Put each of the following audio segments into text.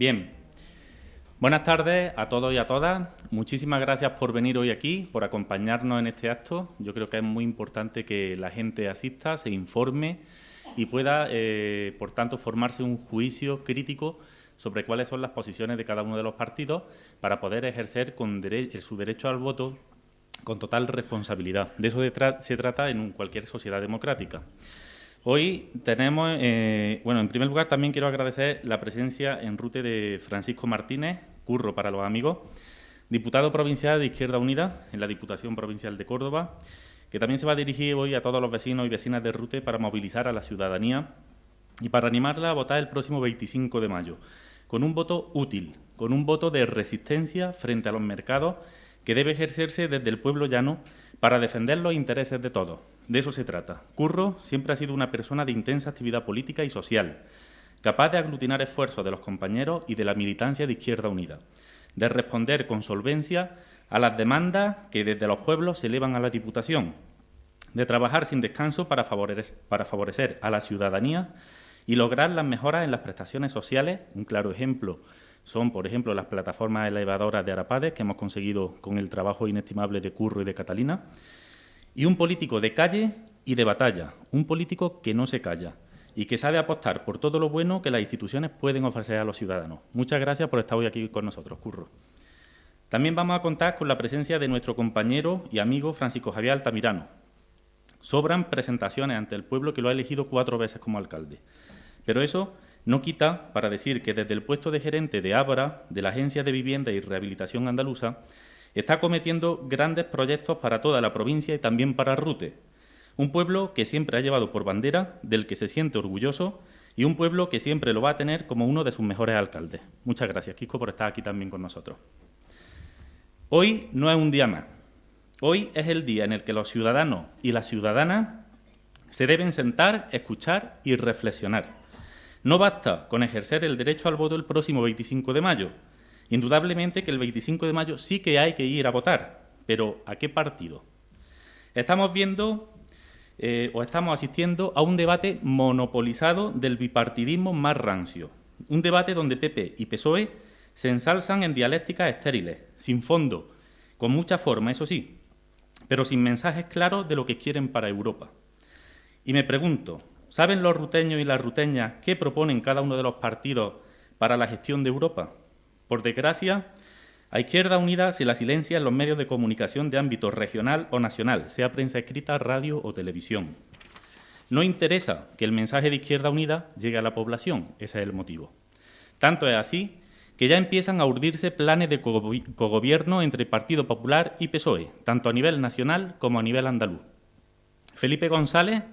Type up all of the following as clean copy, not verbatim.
Bien, buenas tardes a todos y a todas. Muchísimas gracias por venir hoy aquí, por acompañarnos en este acto. Yo creo que es muy importante que la gente asista, se informe y pueda, por tanto, formarse un juicio crítico sobre cuáles son las posiciones de cada uno de los partidos para poder ejercer su derecho al voto con total responsabilidad. De eso se trata en cualquier sociedad democrática. Hoy tenemos, en primer lugar también quiero agradecer la presencia en rute de Francisco Martínez, Curro para los amigos, diputado provincial de Izquierda Unida en la Diputación Provincial de Córdoba, que también se va a dirigir hoy a todos los vecinos y vecinas de Rute para movilizar a la ciudadanía y para animarla a votar el próximo 25 de mayo, con un voto útil, con un voto de resistencia frente a los mercados que debe ejercerse desde el pueblo llano para defender los intereses de todos. De eso se trata. Curro siempre ha sido una persona de intensa actividad política y social, capaz de aglutinar esfuerzos de los compañeros y de la militancia de Izquierda Unida, de responder con solvencia a las demandas que desde los pueblos se elevan a la Diputación, de trabajar sin descanso para favorecer a la ciudadanía y lograr las mejoras en las prestaciones sociales. Un claro ejemplo son, por ejemplo, las plataformas elevadoras de Arapades que hemos conseguido con el trabajo inestimable de Curro y de Catalina. Y un político de calle y de batalla, un político que no se calla y que sabe apostar por todo lo bueno que las instituciones pueden ofrecer a los ciudadanos. Muchas gracias por estar hoy aquí con nosotros, Curro. También vamos a contar con la presencia de nuestro compañero y amigo Francisco Javier Altamirano. Sobran presentaciones ante el pueblo que lo ha elegido 4 veces como alcalde. Pero eso no quita para decir que desde el puesto de gerente de Ábora, de la Agencia de Vivienda y Rehabilitación Andaluza, está cometiendo grandes proyectos para toda la provincia y también para Rute. Un pueblo que siempre ha llevado por bandera, del que se siente orgulloso, y un pueblo que siempre lo va a tener como uno de sus mejores alcaldes. Muchas gracias, Kiko, por estar aquí también con nosotros. Hoy no es un día más. Hoy es el día en el que los ciudadanos y las ciudadanas se deben sentar, escuchar y reflexionar. No basta con ejercer el derecho al voto el próximo 25 de mayo. Indudablemente que el 25 de mayo sí que hay que ir a votar, pero ¿a qué partido? Estamos viendo estamos asistiendo a un debate monopolizado del bipartidismo más rancio. Un debate donde PP y PSOE se ensalzan en dialécticas estériles, sin fondo, con mucha forma, eso sí, pero sin mensajes claros de lo que quieren para Europa. Y me pregunto, ¿saben los ruteños y las ruteñas qué proponen cada uno de los partidos para la gestión de Europa? Por desgracia, a Izquierda Unida se la silencia en los medios de comunicación de ámbito regional o nacional, sea prensa escrita, radio o televisión. No interesa que el mensaje de Izquierda Unida llegue a la población, ese es el motivo. Tanto es así que ya empiezan a urdirse planes de cogobierno entre Partido Popular y PSOE, tanto a nivel nacional como a nivel andaluz. Felipe González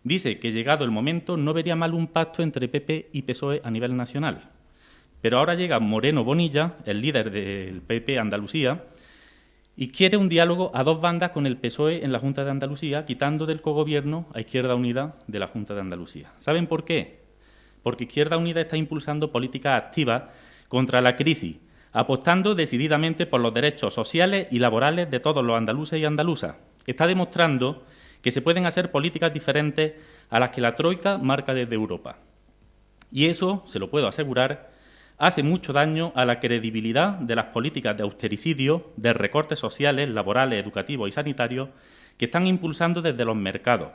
dice que, llegado el momento, no vería mal un pacto entre PP y PSOE a nivel nacional. Pero ahora llega Moreno Bonilla, el líder del PP Andalucía, y quiere un diálogo a 2 bandas con el PSOE en la Junta de Andalucía, quitando del cogobierno a Izquierda Unida de la Junta de Andalucía. ¿Saben por qué? Porque Izquierda Unida está impulsando políticas activas contra la crisis, apostando decididamente por los derechos sociales y laborales de todos los andaluces y andaluzas. Está demostrando que se pueden hacer políticas diferentes a las que la Troika marca desde Europa. Y eso, se lo puedo asegurar, hace mucho daño a la credibilidad de las políticas de austericidio, de recortes sociales, laborales, educativos y sanitarios que están impulsando desde los mercados.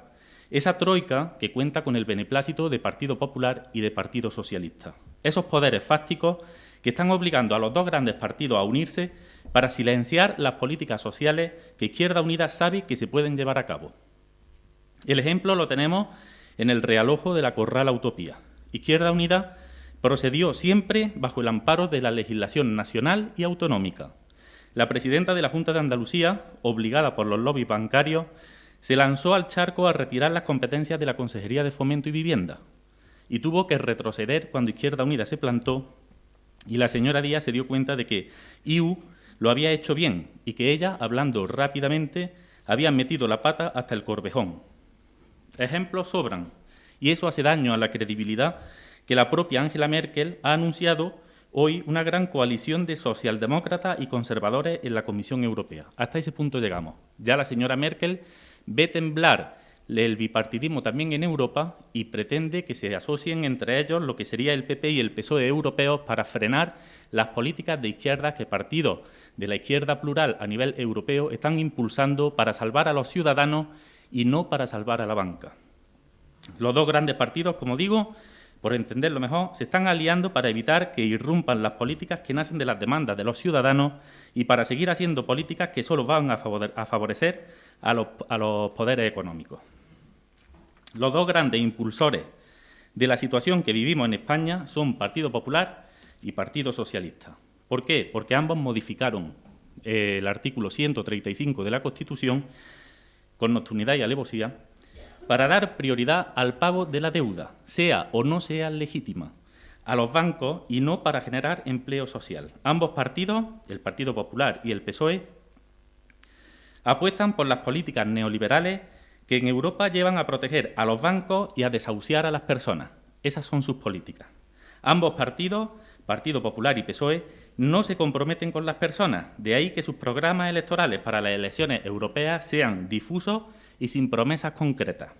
Esa troika que cuenta con el beneplácito de Partido Popular y de Partido Socialista. Esos poderes fácticos que están obligando a los 2 grandes partidos a unirse para silenciar las políticas sociales que Izquierda Unida sabe que se pueden llevar a cabo. El ejemplo lo tenemos en el realojo de la Corral Utopía. Izquierda Unida procedió siempre bajo el amparo de la legislación nacional y autonómica. La presidenta de la Junta de Andalucía, obligada por los lobbies bancarios, se lanzó al charco a retirar las competencias de la Consejería de Fomento y Vivienda y tuvo que retroceder cuando Izquierda Unida se plantó y la señora Díaz se dio cuenta de que IU lo había hecho bien y que ella, hablando rápidamente, había metido la pata hasta el Corvejón. Ejemplos sobran y eso hace daño a la credibilidad que la propia Angela Merkel ha anunciado hoy una gran coalición de socialdemócratas y conservadores en la Comisión Europea. Hasta ese punto llegamos. Ya la señora Merkel ve temblar el bipartidismo también en Europa y pretende que se asocien entre ellos lo que sería el PP y el PSOE europeos para frenar las políticas de izquierdas que partidos de la izquierda plural a nivel europeo están impulsando para salvar a los ciudadanos y no para salvar a la banca. Los dos grandes partidos, como digo, por entenderlo mejor, se están aliando para evitar que irrumpan las políticas que nacen de las demandas de los ciudadanos y para seguir haciendo políticas que solo van a favorecer a los poderes económicos. Los dos grandes impulsores de la situación que vivimos en España son Partido Popular y Partido Socialista. ¿Por qué? Porque ambos modificaron el artículo 135 de la Constitución con nocturnidad y alevosía para dar prioridad al pago de la deuda, sea o no sea legítima, a los bancos y no para generar empleo social. Ambos partidos, el Partido Popular y el PSOE, apuestan por las políticas neoliberales que en Europa llevan a proteger a los bancos y a desahuciar a las personas. Esas son sus políticas. Ambos partidos, Partido Popular y PSOE, no se comprometen con las personas, de ahí que sus programas electorales para las elecciones europeas sean difusos y sin promesas concretas.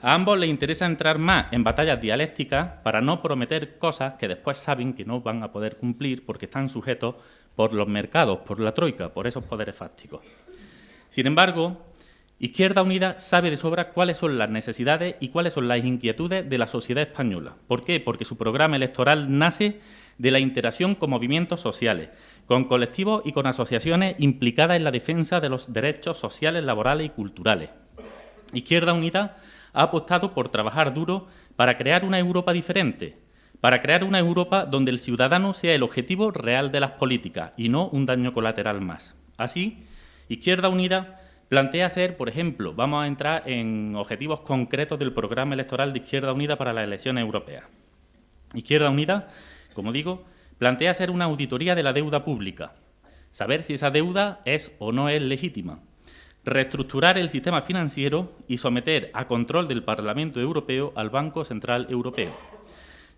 A ambos les interesa entrar más en batallas dialécticas para no prometer cosas que después saben que no van a poder cumplir porque están sujetos por los mercados, por la troika, por esos poderes fácticos. Sin embargo, Izquierda Unida sabe de sobra cuáles son las necesidades y cuáles son las inquietudes de la sociedad española. ¿Por qué? Porque su programa electoral nace de la interacción con movimientos sociales, con colectivos y con asociaciones implicadas en la defensa de los derechos sociales, laborales y culturales. Izquierda Unida ha apostado por trabajar duro para crear una Europa diferente, para crear una Europa donde el ciudadano sea el objetivo real de las políticas y no un daño colateral más. Así, Izquierda Unida plantea ser, por ejemplo, vamos a entrar en objetivos concretos del programa electoral de Izquierda Unida para las elecciones europeas. Izquierda Unida, como digo, plantea hacer una auditoría de la deuda pública, saber si esa deuda es o no es legítima, reestructurar el sistema financiero y someter a control del Parlamento Europeo al Banco Central Europeo.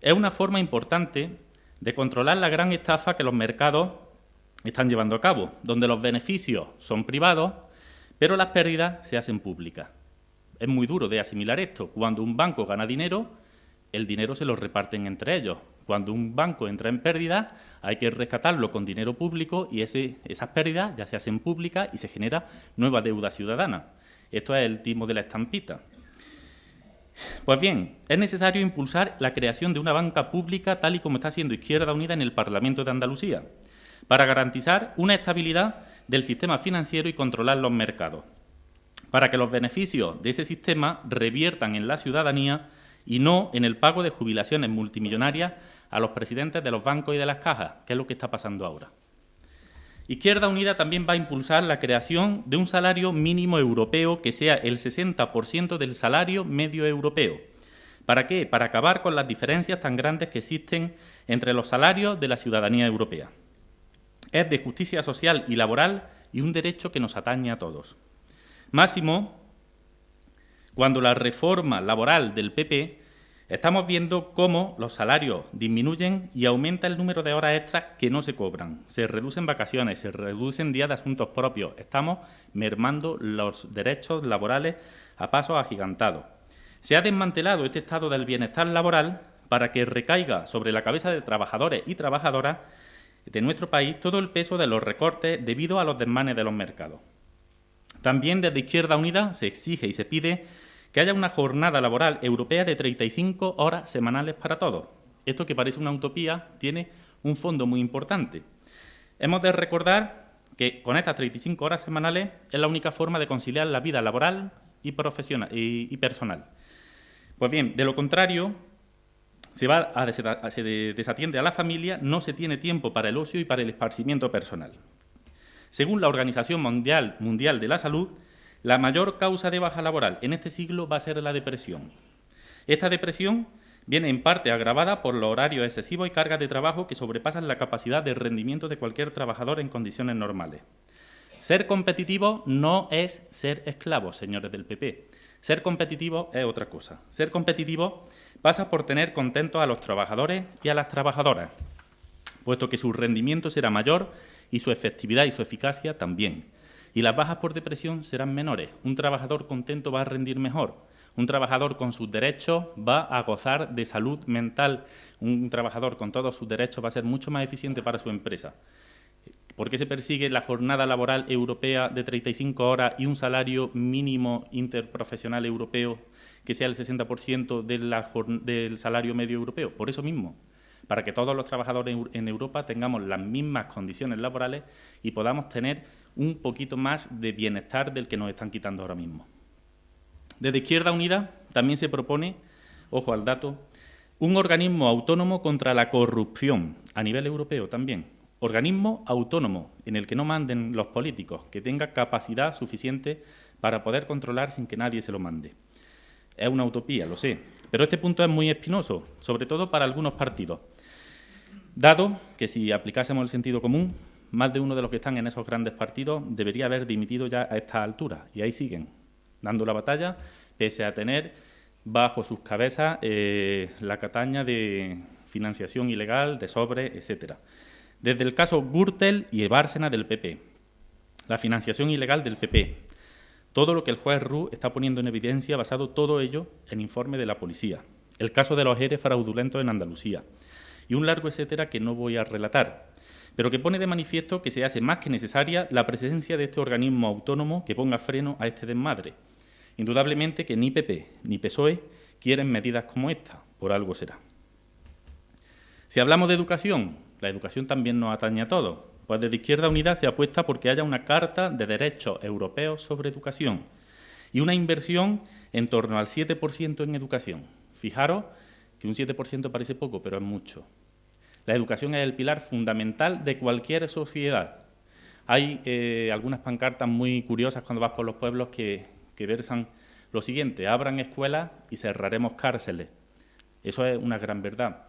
Es una forma importante de controlar la gran estafa que los mercados están llevando a cabo, donde los beneficios son privados, pero las pérdidas se hacen públicas. Es muy duro de asimilar esto. Cuando un banco gana dinero, el dinero se lo reparten entre ellos. Cuando un banco entra en pérdida, hay que rescatarlo con dinero público y esas pérdidas ya se hacen públicas y se genera nueva deuda ciudadana. Esto es el timo de la estampita. Pues bien, es necesario impulsar la creación de una banca pública tal y como está haciendo Izquierda Unida en el Parlamento de Andalucía, para garantizar una estabilidad del sistema financiero y controlar los mercados, para que los beneficios de ese sistema reviertan en la ciudadanía y no en el pago de jubilaciones multimillonarias a los presidentes de los bancos y de las cajas, que es lo que está pasando ahora. Izquierda Unida también va a impulsar la creación de un salario mínimo europeo que sea el 60% del salario medio europeo. ¿Para qué? Para acabar con las diferencias tan grandes que existen entre los salarios de la ciudadanía europea. Es de justicia social y laboral y un derecho que nos atañe a todos. Máximo, cuando la reforma laboral del PP estamos viendo cómo los salarios disminuyen y aumenta el número de horas extras que no se cobran. Se reducen vacaciones, se reducen días de asuntos propios. Estamos mermando los derechos laborales a pasos agigantados. Se ha desmantelado este estado del bienestar laboral para que recaiga sobre la cabeza de trabajadores y trabajadoras de nuestro país todo el peso de los recortes debido a los desmanes de los mercados. También desde Izquierda Unida se exige y se pide que haya una jornada laboral europea de 35 horas semanales para todos. Esto, que parece una utopía, tiene un fondo muy importante. Hemos de recordar que con estas 35 horas semanales es la única forma de conciliar la vida laboral y profesional y personal. Pues bien, de lo contrario, se desatiende a la familia, no se tiene tiempo para el ocio y para el esparcimiento personal. Según la Organización Mundial de la Salud, la mayor causa de baja laboral en este siglo va a ser la depresión. Esta depresión viene en parte agravada por los horarios excesivos y cargas de trabajo que sobrepasan la capacidad de rendimiento de cualquier trabajador en condiciones normales. Ser competitivo no es ser esclavo, señores del PP. Ser competitivo es otra cosa. Ser competitivo pasa por tener contentos a los trabajadores y a las trabajadoras, puesto que su rendimiento será mayor y su efectividad y su eficacia también. y las bajas por depresión serán menores. Un trabajador contento va a rendir mejor. Un trabajador con sus derechos va a gozar de salud mental. Un trabajador con todos sus derechos va a ser mucho más eficiente para su empresa. ¿Por qué se persigue la jornada laboral europea de 35 horas y un salario mínimo interprofesional europeo que sea el 60% del salario medio europeo? Por eso mismo, para que todos los trabajadores en Europa tengamos las mismas condiciones laborales y podamos tener un poquito más de bienestar del que nos están quitando ahora mismo. Desde Izquierda Unida también se propone, ojo al dato, un organismo autónomo contra la corrupción, a nivel europeo también. Organismo autónomo, en el que no manden los políticos, que tenga capacidad suficiente para poder controlar sin que nadie se lo mande. Es una utopía, lo sé, pero este punto es muy espinoso, sobre todo para algunos partidos, dado que si aplicásemos el sentido común, más de uno de los que están en esos grandes partidos debería haber dimitido ya a estas alturas, y ahí siguen, dando la batalla, pese a tener bajo sus cabezas la cataña de financiación ilegal, de sobre, etcétera. Desde el caso Gürtel y Bárcena del PP, la financiación ilegal del PP, todo lo que el juez Roux está poniendo en evidencia, basado todo ello en informe de la policía, el caso de los ERE fraudulentos en Andalucía, y un largo etcétera que no voy a relatar, pero que pone de manifiesto que se hace más que necesaria la presencia de este organismo autónomo que ponga freno a este desmadre. Indudablemente que ni PP ni PSOE quieren medidas como esta, por algo será. Si hablamos de educación, la educación también nos atañe a todos. Pues desde Izquierda Unida se apuesta porque haya una Carta de Derechos Europeos sobre Educación y una inversión en torno al 7% en educación. Fijaros que un 7% parece poco, pero es mucho. La educación es el pilar fundamental de cualquier sociedad. Hay algunas pancartas muy curiosas cuando vas por los pueblos que versan lo siguiente: abran escuelas y cerraremos cárceles. Eso es una gran verdad.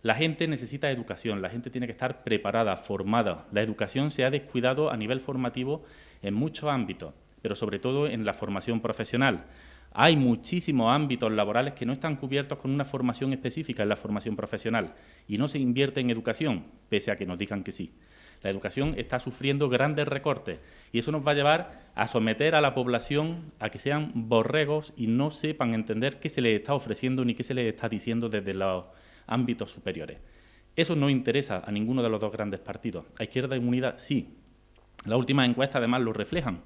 La gente necesita educación, la gente tiene que estar preparada, formada. La educación se ha descuidado a nivel formativo en muchos ámbitos, pero sobre todo en la formación profesional. Hay muchísimos ámbitos laborales que no están cubiertos con una formación específica en la formación profesional y no se invierte en educación, pese a que nos digan que sí. La educación está sufriendo grandes recortes y eso nos va a llevar a someter a la población a que sean borregos y no sepan entender qué se les está ofreciendo ni qué se les está diciendo desde los ámbitos superiores. Eso no interesa a ninguno de los dos grandes partidos. A Izquierda Unida sí. Las últimas encuestas además lo reflejan,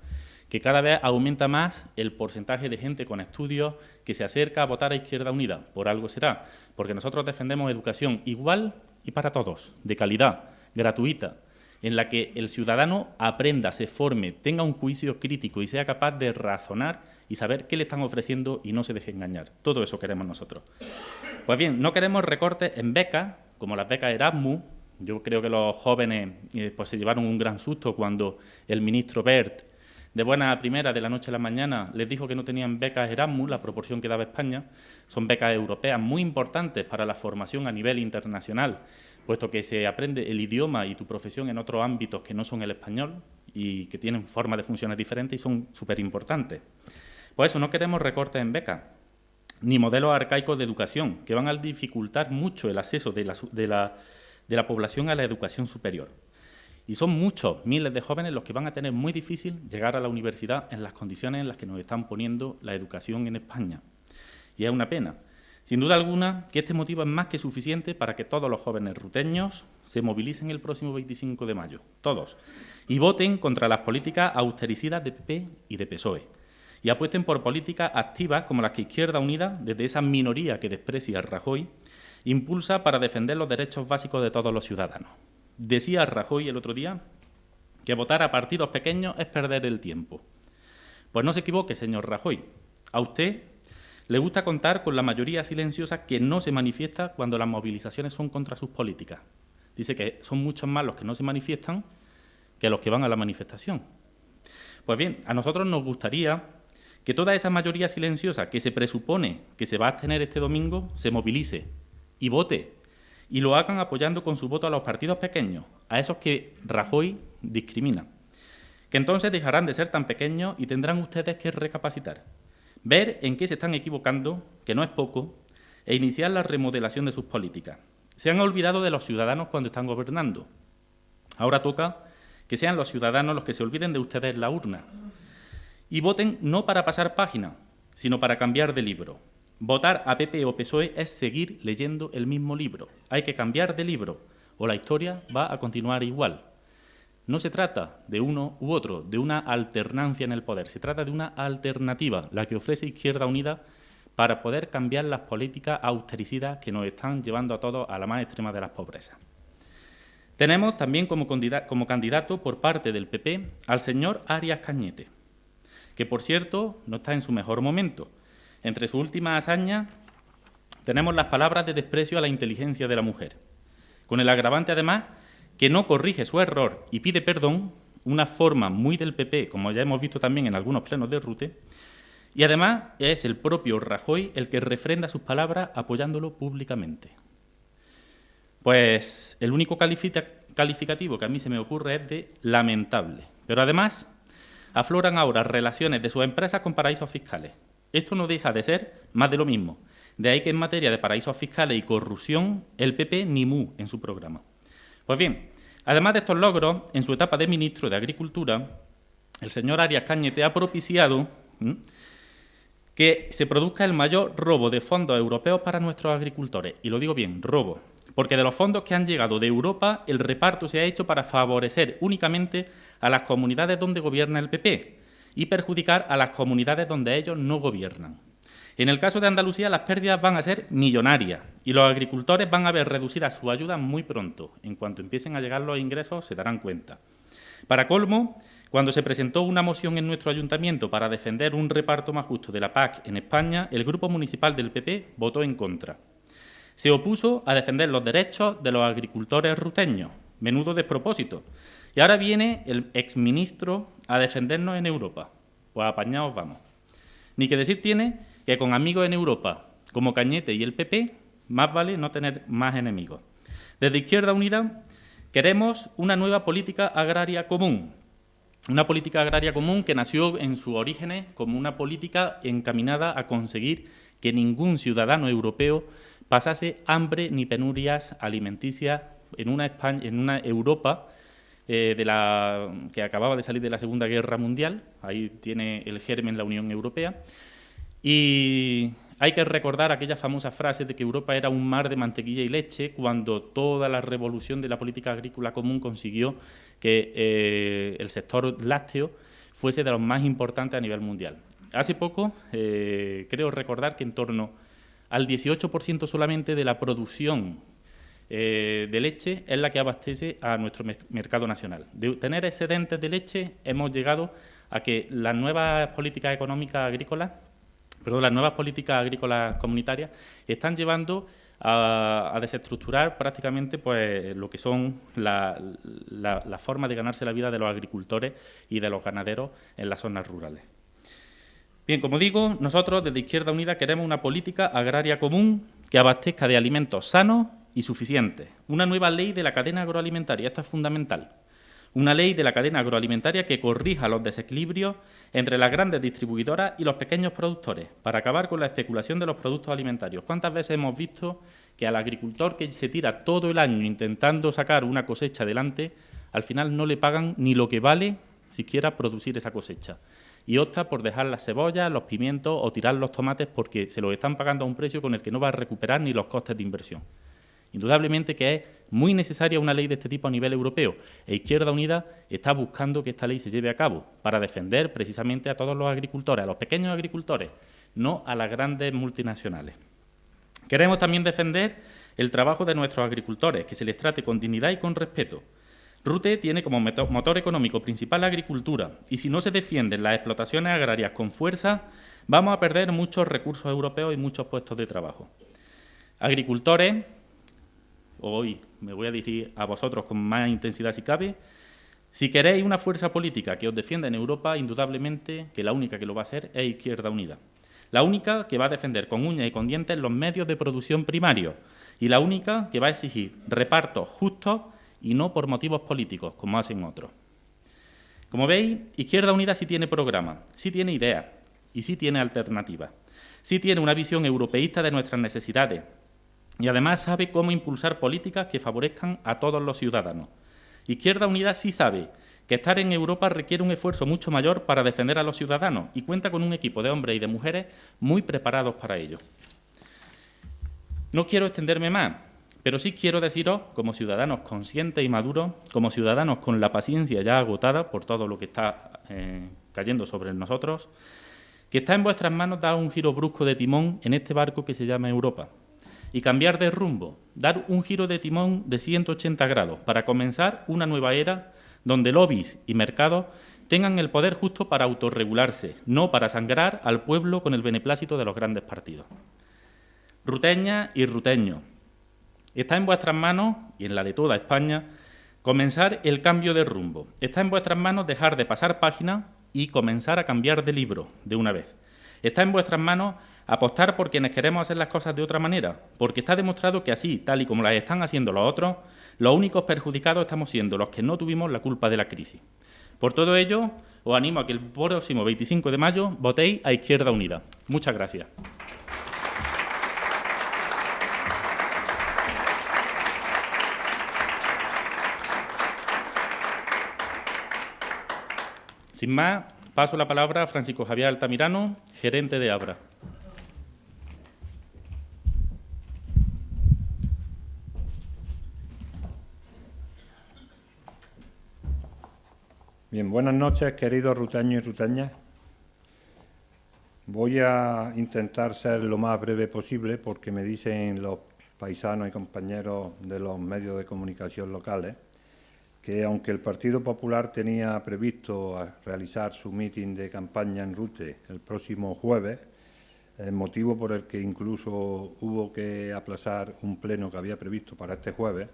que cada vez aumenta más el porcentaje de gente con estudios que se acerca a votar a Izquierda Unida. Por algo será, porque nosotros defendemos educación igual y para todos, de calidad, gratuita, en la que el ciudadano aprenda, se forme, tenga un juicio crítico y sea capaz de razonar y saber qué le están ofreciendo y no se deje engañar. Todo eso queremos nosotros. Pues bien, no queremos recortes en becas, como las becas Erasmus. Yo creo que los jóvenes pues se llevaron un gran susto cuando el ministro Wert, de buena primera, de la noche a la mañana, les dijo que no tenían becas Erasmus, la proporción que daba España. Son becas europeas muy importantes para la formación a nivel internacional, puesto que se aprende el idioma y tu profesión en otros ámbitos que no son el español y que tienen formas de funciones diferentes y son súper importantes. Pues eso, no queremos recortes en becas, ni modelos arcaicos de educación, que van a dificultar mucho el acceso de la población a la educación superior. Y son muchos, miles de jóvenes los que van a tener muy difícil llegar a la universidad en las condiciones en las que nos están poniendo la educación en España. Y es una pena. Sin duda alguna que este motivo es más que suficiente para que todos los jóvenes ruteños se movilicen el próximo 25 de mayo, todos, y voten contra las políticas austericidas de PP y de PSOE, y apuesten por políticas activas como las que Izquierda Unida, desde esa minoría que desprecia a Rajoy, impulsa para defender los derechos básicos de todos los ciudadanos. Decía Rajoy el otro día que votar a partidos pequeños es perder el tiempo. Pues no se equivoque, señor Rajoy. A usted le gusta contar con la mayoría silenciosa que no se manifiesta cuando las movilizaciones son contra sus políticas. Dice que son muchos más los que no se manifiestan que los que van a la manifestación. Pues bien, a nosotros nos gustaría que toda esa mayoría silenciosa que se presupone que se va a abstener este domingo se movilice y vote, y lo hagan apoyando con su voto a los partidos pequeños, a esos que Rajoy discrimina, que entonces dejarán de ser tan pequeños y tendrán ustedes que recapacitar, ver en qué se están equivocando, que no es poco, e iniciar la remodelación de sus políticas. Se han olvidado de los ciudadanos cuando están gobernando. Ahora toca que sean los ciudadanos los que se olviden de ustedes en la urna. Y voten no para pasar página, sino para cambiar de libro. Votar a PP o PSOE es seguir leyendo el mismo libro. Hay que cambiar de libro o la historia va a continuar igual. No se trata de uno u otro, de una alternancia en el poder. Se trata de una alternativa, la que ofrece Izquierda Unida para poder cambiar las políticas austericidas que nos están llevando a todos a la más extrema de las pobrezas. Tenemos también como candidato por parte del PP al señor Arias Cañete, que, por cierto, no está en su mejor momento. Entre sus últimas hazañas tenemos las palabras de desprecio a la inteligencia de la mujer, con el agravante, además, que no corrige su error y pide perdón, una forma muy del PP, como ya hemos visto también en algunos plenos de RUTE, y además es el propio Rajoy el que refrenda sus palabras apoyándolo públicamente. Pues el único calificativo que a mí se me ocurre es de lamentable, pero además afloran ahora relaciones de sus empresas con paraísos fiscales. Esto no deja de ser más de lo mismo. De ahí que en materia de paraísos fiscales y corrupción, el PP ni mu en su programa. Pues bien, además de estos logros, en su etapa de ministro de Agricultura, el señor Arias Cañete ha propiciado que se produzca el mayor robo de fondos europeos para nuestros agricultores. Y lo digo bien, robo, porque de los fondos que han llegado de Europa, el reparto se ha hecho para favorecer únicamente a las comunidades donde gobierna el PP y perjudicar a las comunidades donde ellos no gobiernan. En el caso de Andalucía, las pérdidas van a ser millonarias y los agricultores van a ver reducidas sus ayudas muy pronto. En cuanto empiecen a llegar los ingresos, se darán cuenta. Para colmo, cuando se presentó una moción en nuestro ayuntamiento para defender un reparto más justo de la PAC en España, el grupo municipal del PP votó en contra. Se opuso a defender los derechos de los agricultores ruteños. Menudo despropósito. Y ahora viene el exministro a defendernos en Europa. Pues apañaos vamos. Ni que decir tiene que con amigos en Europa, como Cañete y el PP, más vale no tener más enemigos. Desde Izquierda Unida queremos una nueva política agraria común. Una política agraria común que nació en sus orígenes como una política encaminada a conseguir que ningún ciudadano europeo pasase hambre ni penurias alimenticias en una Europa que acababa de salir de la Segunda Guerra Mundial. Ahí tiene el germen la Unión Europea. Y hay que recordar aquella famosa frase de que Europa era un mar de mantequilla y leche cuando toda la revolución de la política agrícola común consiguió que el sector lácteo fuese de los más importantes a nivel mundial. Hace poco, creo recordar que en torno al 18% solamente de la producción de leche es la que abastece a nuestro mercado nacional. De tener excedentes de leche hemos llegado a que las nuevas políticas agrícolas comunitarias están llevando a desestructurar prácticamente pues, lo que son la forma de ganarse la vida de los agricultores y de los ganaderos en las zonas rurales. Bien, como digo, nosotros desde Izquierda Unida queremos una política agraria común que abastezca de alimentos sanos y suficientes. Una nueva ley de la cadena agroalimentaria, esto es fundamental. Una ley de la cadena agroalimentaria que corrija los desequilibrios entre las grandes distribuidoras y los pequeños productores, para acabar con la especulación de los productos alimentarios. ¿Cuántas veces hemos visto que al agricultor que se tira todo el año intentando sacar una cosecha adelante, al final no le pagan ni lo que vale siquiera producir esa cosecha? Y opta por dejar las cebollas, los pimientos o tirar los tomates porque se los están pagando a un precio con el que no va a recuperar ni los costes de inversión. Indudablemente que es muy necesaria una ley de este tipo a nivel europeo e Izquierda Unida está buscando que esta ley se lleve a cabo para defender precisamente a todos los agricultores, a los pequeños agricultores, no a las grandes multinacionales. Queremos también defender el trabajo de nuestros agricultores, que se les trate con dignidad y con respeto. RUTE tiene como motor económico principal la agricultura y si no se defienden las explotaciones agrarias con fuerza, vamos a perder muchos recursos europeos y muchos puestos de trabajo. Agricultores, hoy me voy a dirigir a vosotros con más intensidad si cabe, si queréis una fuerza política que os defienda en Europa, indudablemente que la única que lo va a hacer es Izquierda Unida. La única que va a defender con uñas y con dientes los medios de producción primarios y la única que va a exigir repartos justos y no por motivos políticos, como hacen otros. Como veis, Izquierda Unida sí tiene programa, sí tiene ideas y sí tiene alternativas. Sí tiene una visión europeísta de nuestras necesidades y además sabe cómo impulsar políticas que favorezcan a todos los ciudadanos. Izquierda Unida sí sabe que estar en Europa requiere un esfuerzo mucho mayor para defender a los ciudadanos y cuenta con un equipo de hombres y de mujeres muy preparados para ello. No quiero extenderme más, pero sí quiero deciros, como ciudadanos conscientes y maduros, como ciudadanos con la paciencia ya agotada por todo lo que está cayendo sobre nosotros, que está en vuestras manos dar un giro brusco de timón en este barco que se llama Europa y cambiar de rumbo, dar un giro de timón de 180 grados para comenzar una nueva era donde lobbies y mercados tengan el poder justo para autorregularse, no para sangrar al pueblo con el beneplácito de los grandes partidos. Ruteñas y ruteños, está en vuestras manos, y en la de toda España, comenzar el cambio de rumbo. Está en vuestras manos dejar de pasar páginas y comenzar a cambiar de libro de una vez. Está en vuestras manos apostar por quienes queremos hacer las cosas de otra manera, porque está demostrado que así, tal y como las están haciendo los otros, los únicos perjudicados estamos siendo los que no tuvimos la culpa de la crisis. Por todo ello, os animo a que el próximo 25 de mayo votéis a Izquierda Unida. Muchas gracias. Sin más, paso la palabra a Francisco Javier Altamirano, gerente de Abra. Bien, buenas noches, queridos ruteños y ruteñas. Voy a intentar ser lo más breve posible porque me dicen los paisanos y compañeros de los medios de comunicación locales que aunque el Partido Popular tenía previsto realizar su mitin de campaña en Rute el próximo jueves, el motivo por el que incluso hubo que aplazar un pleno que había previsto para este jueves,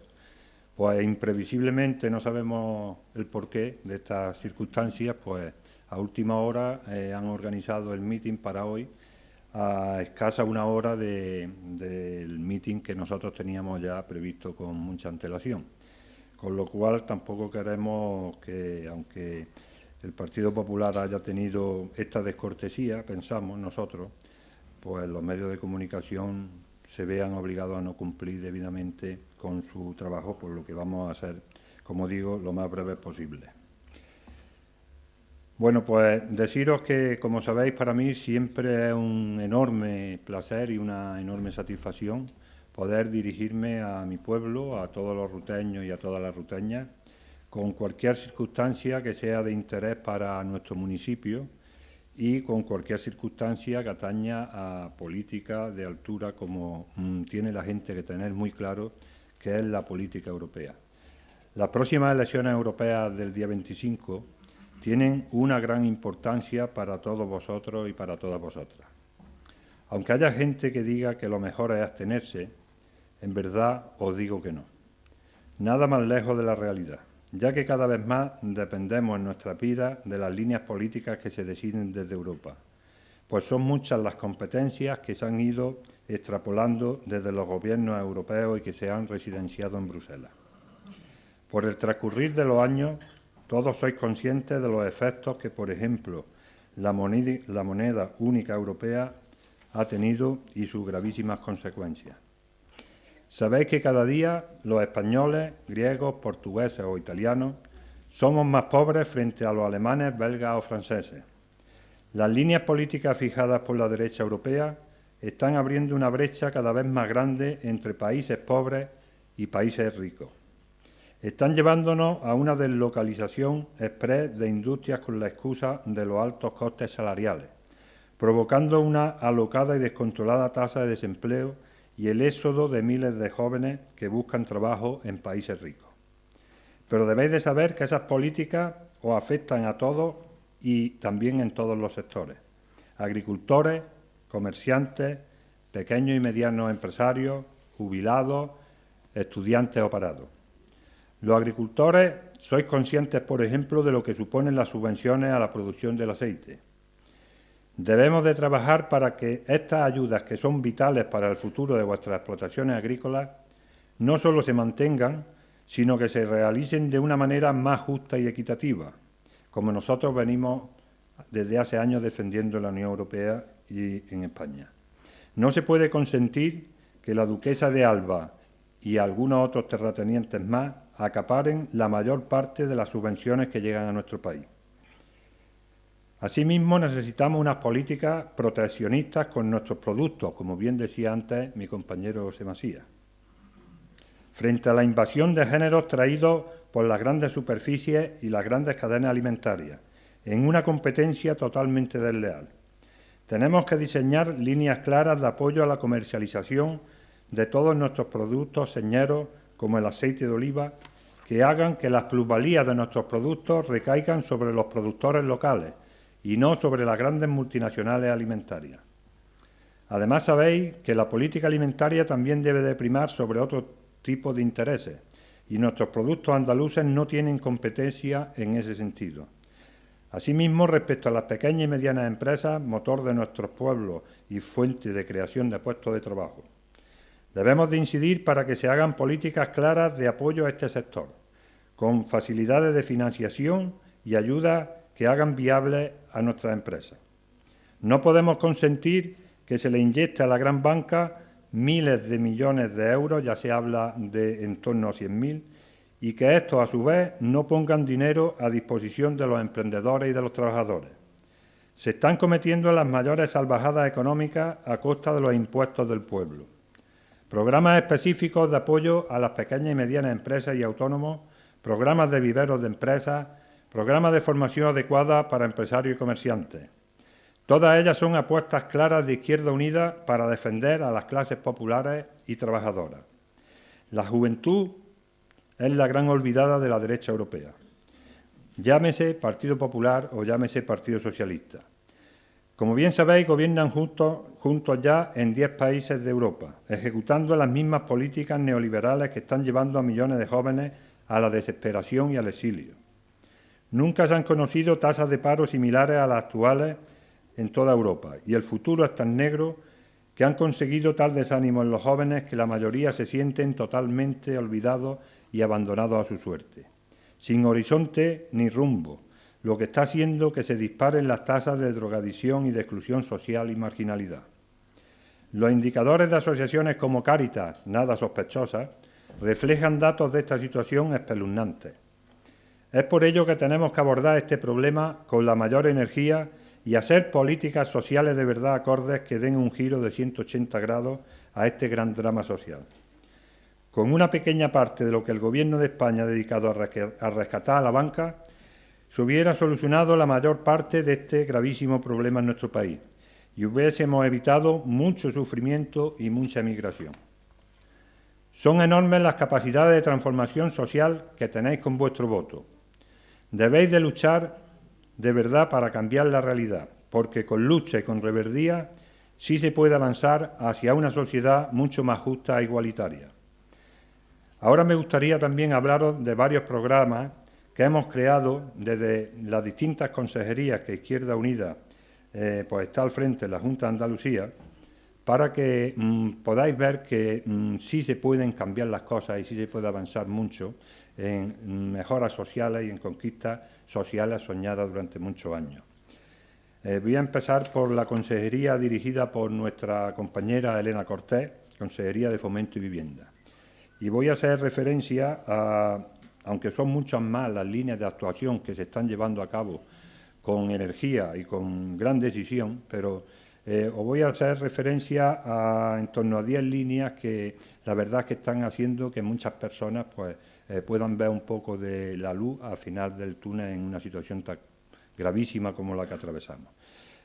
pues imprevisiblemente, no sabemos el porqué de estas circunstancias, pues a última hora han organizado el mitin para hoy, a escasa una hora del mitin que nosotros teníamos ya previsto con mucha antelación. Con lo cual tampoco queremos que, aunque el Partido Popular haya tenido esta descortesía, pensamos nosotros, pues los medios de comunicación se vean obligados a no cumplir debidamente con su trabajo, por lo que vamos a hacer, como digo, lo más breve posible. Bueno, pues deciros que, como sabéis, para mí siempre es un enorme placer y una enorme satisfacción poder dirigirme a mi pueblo, a todos los ruteños y a todas las ruteñas, con cualquier circunstancia que sea de interés para nuestro municipio y con cualquier circunstancia que ataña a política de altura como tiene la gente que tener muy claro que es la política europea. Las próximas elecciones europeas del día 25 tienen una gran importancia para todos vosotros y para todas vosotras. Aunque haya gente que diga que lo mejor es abstenerse, en verdad os digo que no. Nada más lejos de la realidad, ya que cada vez más dependemos en nuestra vida de las líneas políticas que se deciden desde Europa, pues son muchas las competencias que se han ido extrapolando desde los gobiernos europeos y que se han residenciado en Bruselas. Por el transcurrir de los años, todos sois conscientes de los efectos que, por ejemplo, la moneda única europea ha tenido y sus gravísimas consecuencias. Sabéis que cada día los españoles, griegos, portugueses o italianos somos más pobres frente a los alemanes, belgas o franceses. Las líneas políticas fijadas por la derecha europea están abriendo una brecha cada vez más grande entre países pobres y países ricos. Están llevándonos a una deslocalización exprés de industrias con la excusa de los altos costes salariales, provocando una alocada y descontrolada tasa de desempleo y el éxodo de miles de jóvenes que buscan trabajo en países ricos. Pero debéis de saber que esas políticas os afectan a todos y también en todos los sectores. Agricultores, comerciantes, pequeños y medianos empresarios, jubilados, estudiantes o parados. Los agricultores sois conscientes, por ejemplo, de lo que suponen las subvenciones a la producción del aceite. Debemos de trabajar para que estas ayudas, que son vitales para el futuro de vuestras explotaciones agrícolas, no solo se mantengan, sino que se realicen de una manera más justa y equitativa, como nosotros venimos desde hace años defendiendo en la Unión Europea y en España. No se puede consentir que la duquesa de Alba y algunos otros terratenientes más acaparen la mayor parte de las subvenciones que llegan a nuestro país. Asimismo, necesitamos unas políticas proteccionistas con nuestros productos, como bien decía antes mi compañero José Masía. Frente a la invasión de géneros traídos por las grandes superficies y las grandes cadenas alimentarias, en una competencia totalmente desleal. Tenemos que diseñar líneas claras de apoyo a la comercialización de todos nuestros productos señeros, como el aceite de oliva, que hagan que las plusvalías de nuestros productos recaigan sobre los productores locales y no sobre las grandes multinacionales alimentarias. Además, sabéis que la política alimentaria también debe de primar sobre otro tipo de intereses, y nuestros productos andaluces no tienen competencia en ese sentido. Asimismo, respecto a las pequeñas y medianas empresas, motor de nuestros pueblos y fuente de creación de puestos de trabajo, debemos de incidir para que se hagan políticas claras de apoyo a este sector, con facilidades de financiación y ayuda que hagan viables a nuestras empresas. No podemos consentir que se le inyecte a la gran banca miles de millones de euros, ya se habla de en torno a 100.000, y que estos, a su vez, no pongan dinero a disposición de los emprendedores y de los trabajadores. Se están cometiendo las mayores salvajadas económicas a costa de los impuestos del pueblo. Programas específicos de apoyo a las pequeñas y medianas empresas y autónomos, programas de viveros de empresas, programas de formación adecuada para empresarios y comerciantes. Todas ellas son apuestas claras de Izquierda Unida para defender a las clases populares y trabajadoras. La juventud es la gran olvidada de la derecha europea. Llámese Partido Popular o llámese Partido Socialista. Como bien sabéis, gobiernan juntos ya en 10 países de Europa, ejecutando las mismas políticas neoliberales que están llevando a millones de jóvenes a la desesperación y al exilio. Nunca se han conocido tasas de paro similares a las actuales en toda Europa, y el futuro es tan negro que han conseguido tal desánimo en los jóvenes que la mayoría se sienten totalmente olvidados y abandonados a su suerte, sin horizonte ni rumbo, lo que está haciendo que se disparen las tasas de drogadicción y de exclusión social y marginalidad. Los indicadores de asociaciones como Cáritas, nada sospechosas, reflejan datos de esta situación espeluznantes. Es por ello que tenemos que abordar este problema con la mayor energía y hacer políticas sociales de verdad acordes que den un giro de 180 grados a este gran drama social. Con una pequeña parte de lo que el Gobierno de España ha dedicado a rescatar a la banca, se hubiera solucionado la mayor parte de este gravísimo problema en nuestro país y hubiésemos evitado mucho sufrimiento y mucha emigración. Son enormes las capacidades de transformación social que tenéis con vuestro voto. Debéis de luchar de verdad para cambiar la realidad, porque con lucha y con reverdía sí se puede avanzar hacia una sociedad mucho más justa e igualitaria. Ahora me gustaría también hablaros de varios programas que hemos creado desde las distintas consejerías que Izquierda Unida pues está al frente de la Junta de Andalucía, para que podáis ver que sí se pueden cambiar las cosas y sí se puede avanzar mucho en mejoras sociales y en conquistas sociales soñadas durante muchos años. Voy a empezar por la consejería dirigida por nuestra compañera Elena Cortés, Consejería de Fomento y Vivienda. Y voy a hacer referencia a, aunque son muchas más las líneas de actuación que se están llevando a cabo con energía y con gran decisión, pero os voy a hacer referencia a en torno a 10 líneas que la verdad es que están haciendo que muchas personas pues, puedan ver un poco de la luz al final del túnel en una situación tan gravísima como la que atravesamos.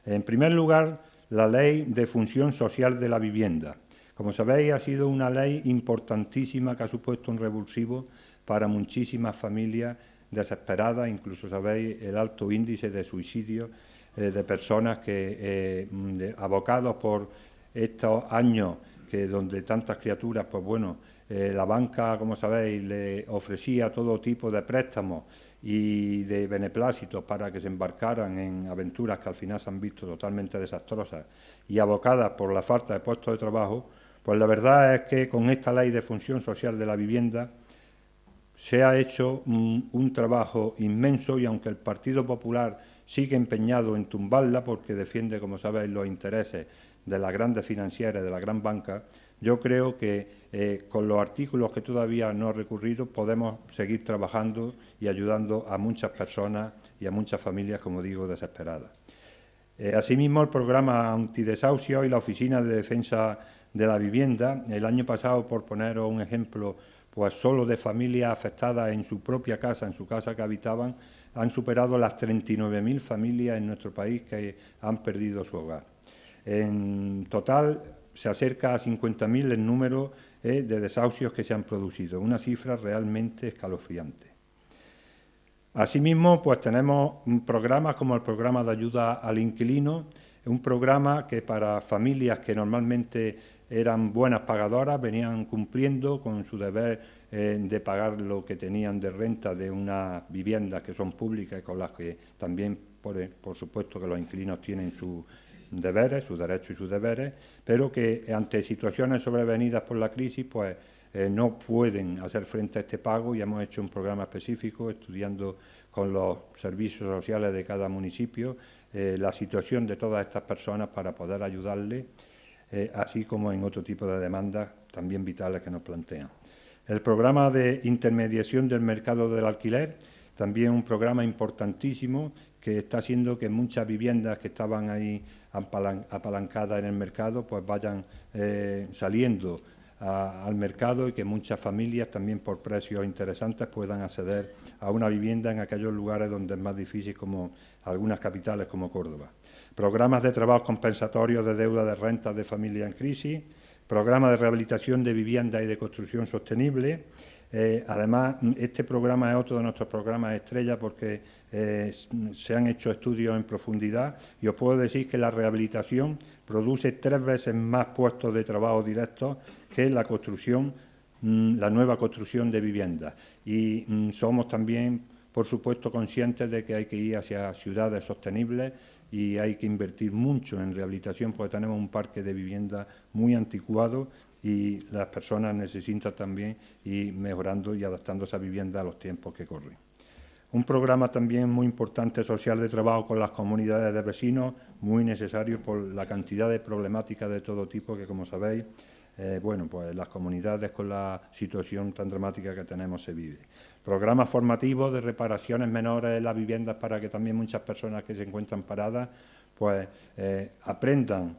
En primer lugar, la Ley de Función Social de la Vivienda. Como sabéis, ha sido una ley importantísima que ha supuesto un revulsivo para muchísimas familias desesperadas, incluso sabéis el alto índice de suicidio de personas que abocados por estos años que donde tantas criaturas, pues bueno, la banca, como sabéis, le ofrecía todo tipo de préstamos y de beneplácitos para que se embarcaran en aventuras que al final se han visto totalmente desastrosas y abocadas por la falta de puestos de trabajo, pues la verdad es que con esta Ley de Función Social de la Vivienda se ha hecho un trabajo inmenso y aunque el Partido Popular sigue empeñado en tumbarla porque defiende, como sabéis, los intereses de las grandes financieras, de la gran banca, yo creo que con los artículos que todavía no he recurrido podemos seguir trabajando y ayudando a muchas personas y a muchas familias, como digo, desesperadas. Asimismo, el programa antidesahucio y la Oficina de Defensa de la Vivienda, el año pasado, por poneros un ejemplo, pues solo de familias afectadas en su propia casa, en su casa que habitaban, han superado las 39.000 familias en nuestro país que han perdido su hogar. En total, se acerca a 50.000 el número de desahucios que se han producido, una cifra realmente escalofriante. Asimismo, pues tenemos programas como el programa de ayuda al inquilino, un programa que para familias que normalmente eran buenas pagadoras venían cumpliendo con su deber de pagar lo que tenían de renta de unas viviendas que son públicas y con las que también, por supuesto, que los inquilinos tienen sus deberes, sus derechos y sus deberes, pero que ante situaciones sobrevenidas por la crisis, pues no pueden hacer frente a este pago, y hemos hecho un programa específico estudiando con los servicios sociales de cada municipio la situación de todas estas personas para poder ayudarles, así como en otro tipo de demandas también vitales que nos plantean. El programa de intermediación del mercado del alquiler, también un programa importantísimo que está haciendo que muchas viviendas que estaban ahí apalancadas en el mercado pues vayan saliendo al mercado, y que muchas familias también por precios interesantes puedan acceder a una vivienda en aquellos lugares donde es más difícil, como algunas capitales como Córdoba. Programas de trabajo compensatorios de deuda de rentas de familias en crisis, programa de rehabilitación de viviendas y de construcción sostenible. Además, este programa es otro de nuestros programas estrella porque se han hecho estudios en profundidad, y os puedo decir que la rehabilitación produce 3 veces más puestos de trabajo directos que la construcción, la nueva construcción de viviendas. Y somos también, por supuesto, conscientes de que hay que ir hacia ciudades sostenibles y hay que invertir mucho en rehabilitación, porque tenemos un parque de viviendas muy anticuado y las personas necesitan también ir mejorando y adaptando esa vivienda a los tiempos que corren. Un programa también muy importante social de trabajo con las comunidades de vecinos, muy necesario por la cantidad de problemáticas de todo tipo que, como sabéis, pues las comunidades con la situación tan dramática que tenemos se vive. Programas formativos de reparaciones menores en las viviendas para que también muchas personas que se encuentran paradas pues aprendan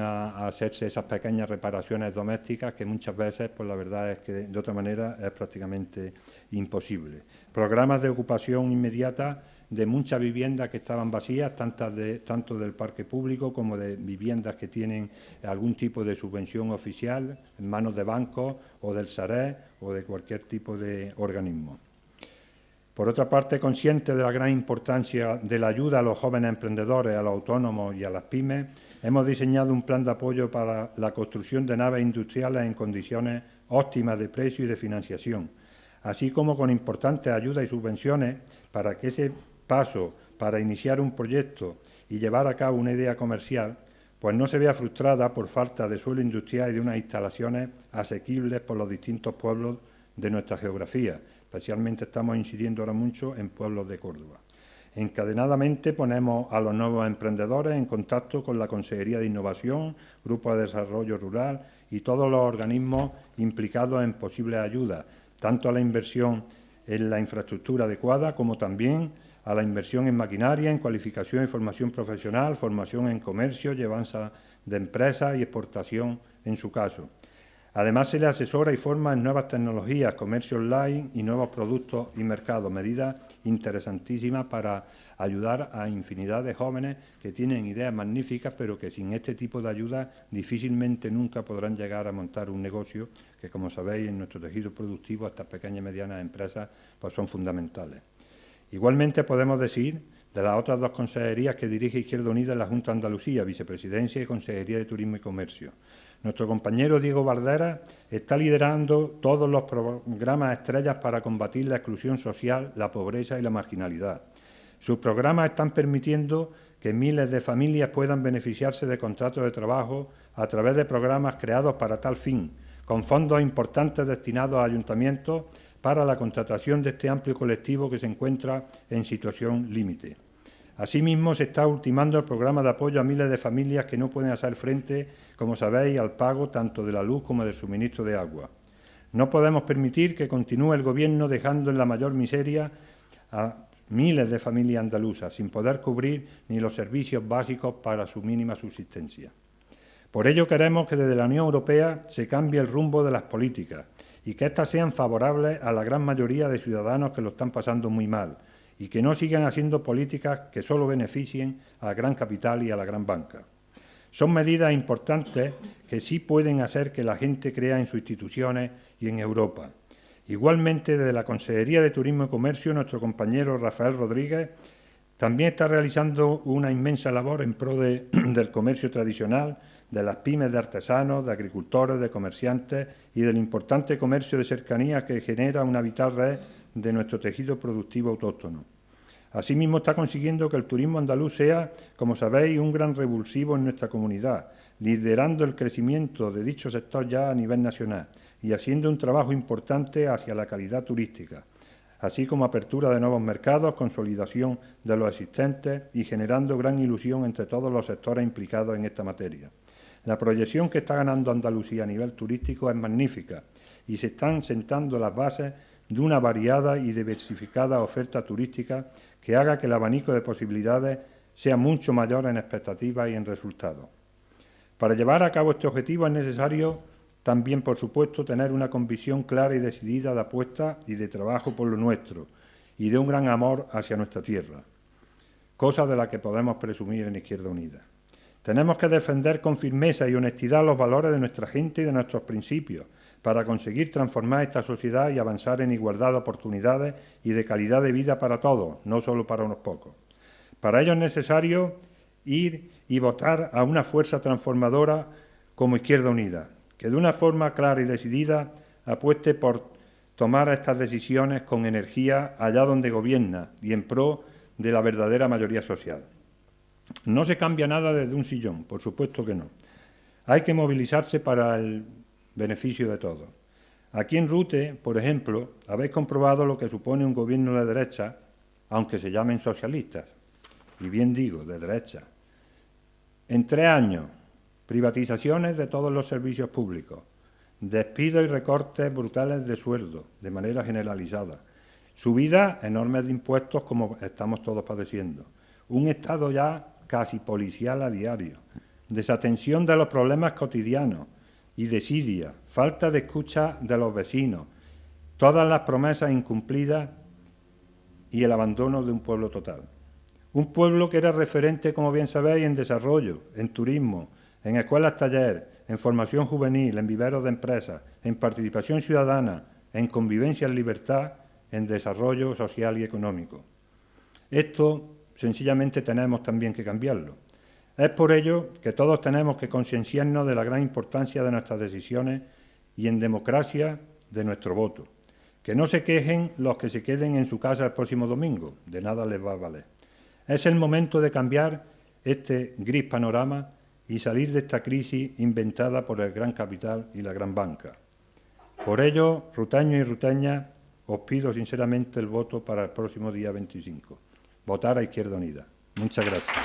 a hacerse esas pequeñas reparaciones domésticas que muchas veces, pues la verdad es que de otra manera es prácticamente imposible. Programas de ocupación inmediata de muchas viviendas que estaban vacías, tanto del parque público como de viviendas que tienen algún tipo de subvención oficial en manos de bancos o del Sareb o de cualquier tipo de organismo. Por otra parte, consciente de la gran importancia de la ayuda a los jóvenes emprendedores, a los autónomos y a las pymes, hemos diseñado un plan de apoyo para la construcción de naves industriales en condiciones óptimas de precio y de financiación, así como con importantes ayudas y subvenciones para que ese paso para iniciar un proyecto y llevar a cabo una idea comercial pues no se vea frustrada por falta de suelo industrial y de unas instalaciones asequibles por los distintos pueblos de nuestra geografía. Especialmente estamos incidiendo ahora mucho en pueblos de Córdoba. Encadenadamente ponemos a los nuevos emprendedores en contacto con la Consejería de Innovación, Grupo de Desarrollo Rural y todos los organismos implicados en posibles ayudas, tanto a la inversión en la infraestructura adecuada como también a la inversión en maquinaria, en cualificación y formación profesional, formación en comercio, llevanza de empresas y exportación en su caso. Además, se le asesora y forma en nuevas tecnologías, comercio online y nuevos productos y mercados, medidas interesantísimas para ayudar a infinidad de jóvenes que tienen ideas magníficas, pero que sin este tipo de ayuda difícilmente nunca podrán llegar a montar un negocio que, como sabéis, en nuestro tejido productivo estas pequeñas y medianas empresas pues son fundamentales. Igualmente podemos decir de las otras 2 consejerías que dirige Izquierda Unida en la Junta de Andalucía, Vicepresidencia y Consejería de Turismo y Comercio. Nuestro compañero Diego Bardera está liderando todos los programas estrellas para combatir la exclusión social, la pobreza y la marginalidad. Sus programas están permitiendo que miles de familias puedan beneficiarse de contratos de trabajo a través de programas creados para tal fin, con fondos importantes destinados a ayuntamientos para la contratación de este amplio colectivo que se encuentra en situación límite. Asimismo, se está ultimando el programa de apoyo a miles de familias que no pueden hacer frente, como sabéis, al pago tanto de la luz como del suministro de agua. No podemos permitir que continúe el Gobierno dejando en la mayor miseria a miles de familias andaluzas, sin poder cubrir ni los servicios básicos para su mínima subsistencia. Por ello queremos que desde la Unión Europea se cambie el rumbo de las políticas y que éstas sean favorables a la gran mayoría de ciudadanos que lo están pasando muy mal y que no sigan haciendo políticas que solo beneficien al gran capital y a la gran banca. Son medidas importantes que sí pueden hacer que la gente crea en sus instituciones y en Europa. Igualmente, desde la Consejería de Turismo y Comercio, nuestro compañero Rafael Rodríguez también está realizando una inmensa labor en pro del comercio tradicional, de las pymes de artesanos, de agricultores, de comerciantes y del importante comercio de cercanía que genera una vital red de nuestro tejido productivo autóctono. Asimismo, está consiguiendo que el turismo andaluz sea, como sabéis, un gran revulsivo en nuestra comunidad, liderando el crecimiento de dicho sector ya a nivel nacional y haciendo un trabajo importante hacia la calidad turística, así como apertura de nuevos mercados, consolidación de los existentes y generando gran ilusión entre todos los sectores implicados en esta materia. La proyección que está ganando Andalucía a nivel turístico es magnífica y se están sentando las bases de una variada y diversificada oferta turística que haga que el abanico de posibilidades sea mucho mayor en expectativas y en resultados. Para llevar a cabo este objetivo es necesario también, por supuesto, tener una convicción clara y decidida de apuesta y de trabajo por lo nuestro y de un gran amor hacia nuestra tierra, cosa de la que podemos presumir en Izquierda Unida. Tenemos que defender con firmeza y honestidad los valores de nuestra gente y de nuestros principios para conseguir transformar esta sociedad y avanzar en igualdad de oportunidades y de calidad de vida para todos, no solo para unos pocos. Para ello es necesario ir y votar a una fuerza transformadora como Izquierda Unida, que de una forma clara y decidida apueste por tomar estas decisiones con energía allá donde gobierna y en pro de la verdadera mayoría social. No se cambia nada desde un sillón, por supuesto que no. Hay que movilizarse para el beneficio de todos. Aquí en Rute, por ejemplo, habéis comprobado lo que supone un gobierno de derecha, aunque se llamen socialistas, y bien digo, de derecha. En 3 años, privatizaciones de todos los servicios públicos, despidos y recortes brutales de sueldo, de manera generalizada, subidas enormes de impuestos como estamos todos padeciendo, un Estado ya casi policial a diario, desatención de los problemas cotidianos y desidia, falta de escucha de los vecinos, todas las promesas incumplidas y el abandono de un pueblo total. Un pueblo que era referente, como bien sabéis, en desarrollo, en turismo, en escuelas taller, en formación juvenil, en viveros de empresas, en participación ciudadana, en convivencia en libertad, en desarrollo social y económico. Esto sencillamente tenemos también que cambiarlo. Es por ello que todos tenemos que concienciarnos de la gran importancia de nuestras decisiones y, en democracia, de nuestro voto. Que no se quejen los que se queden en su casa el próximo domingo, de nada les va a valer. Es el momento de cambiar este gris panorama y salir de esta crisis inventada por el gran capital y la gran banca. Por ello, ruteños y ruteñas, os pido sinceramente el voto para el próximo día 25. Votar a Izquierda Unida. Muchas gracias.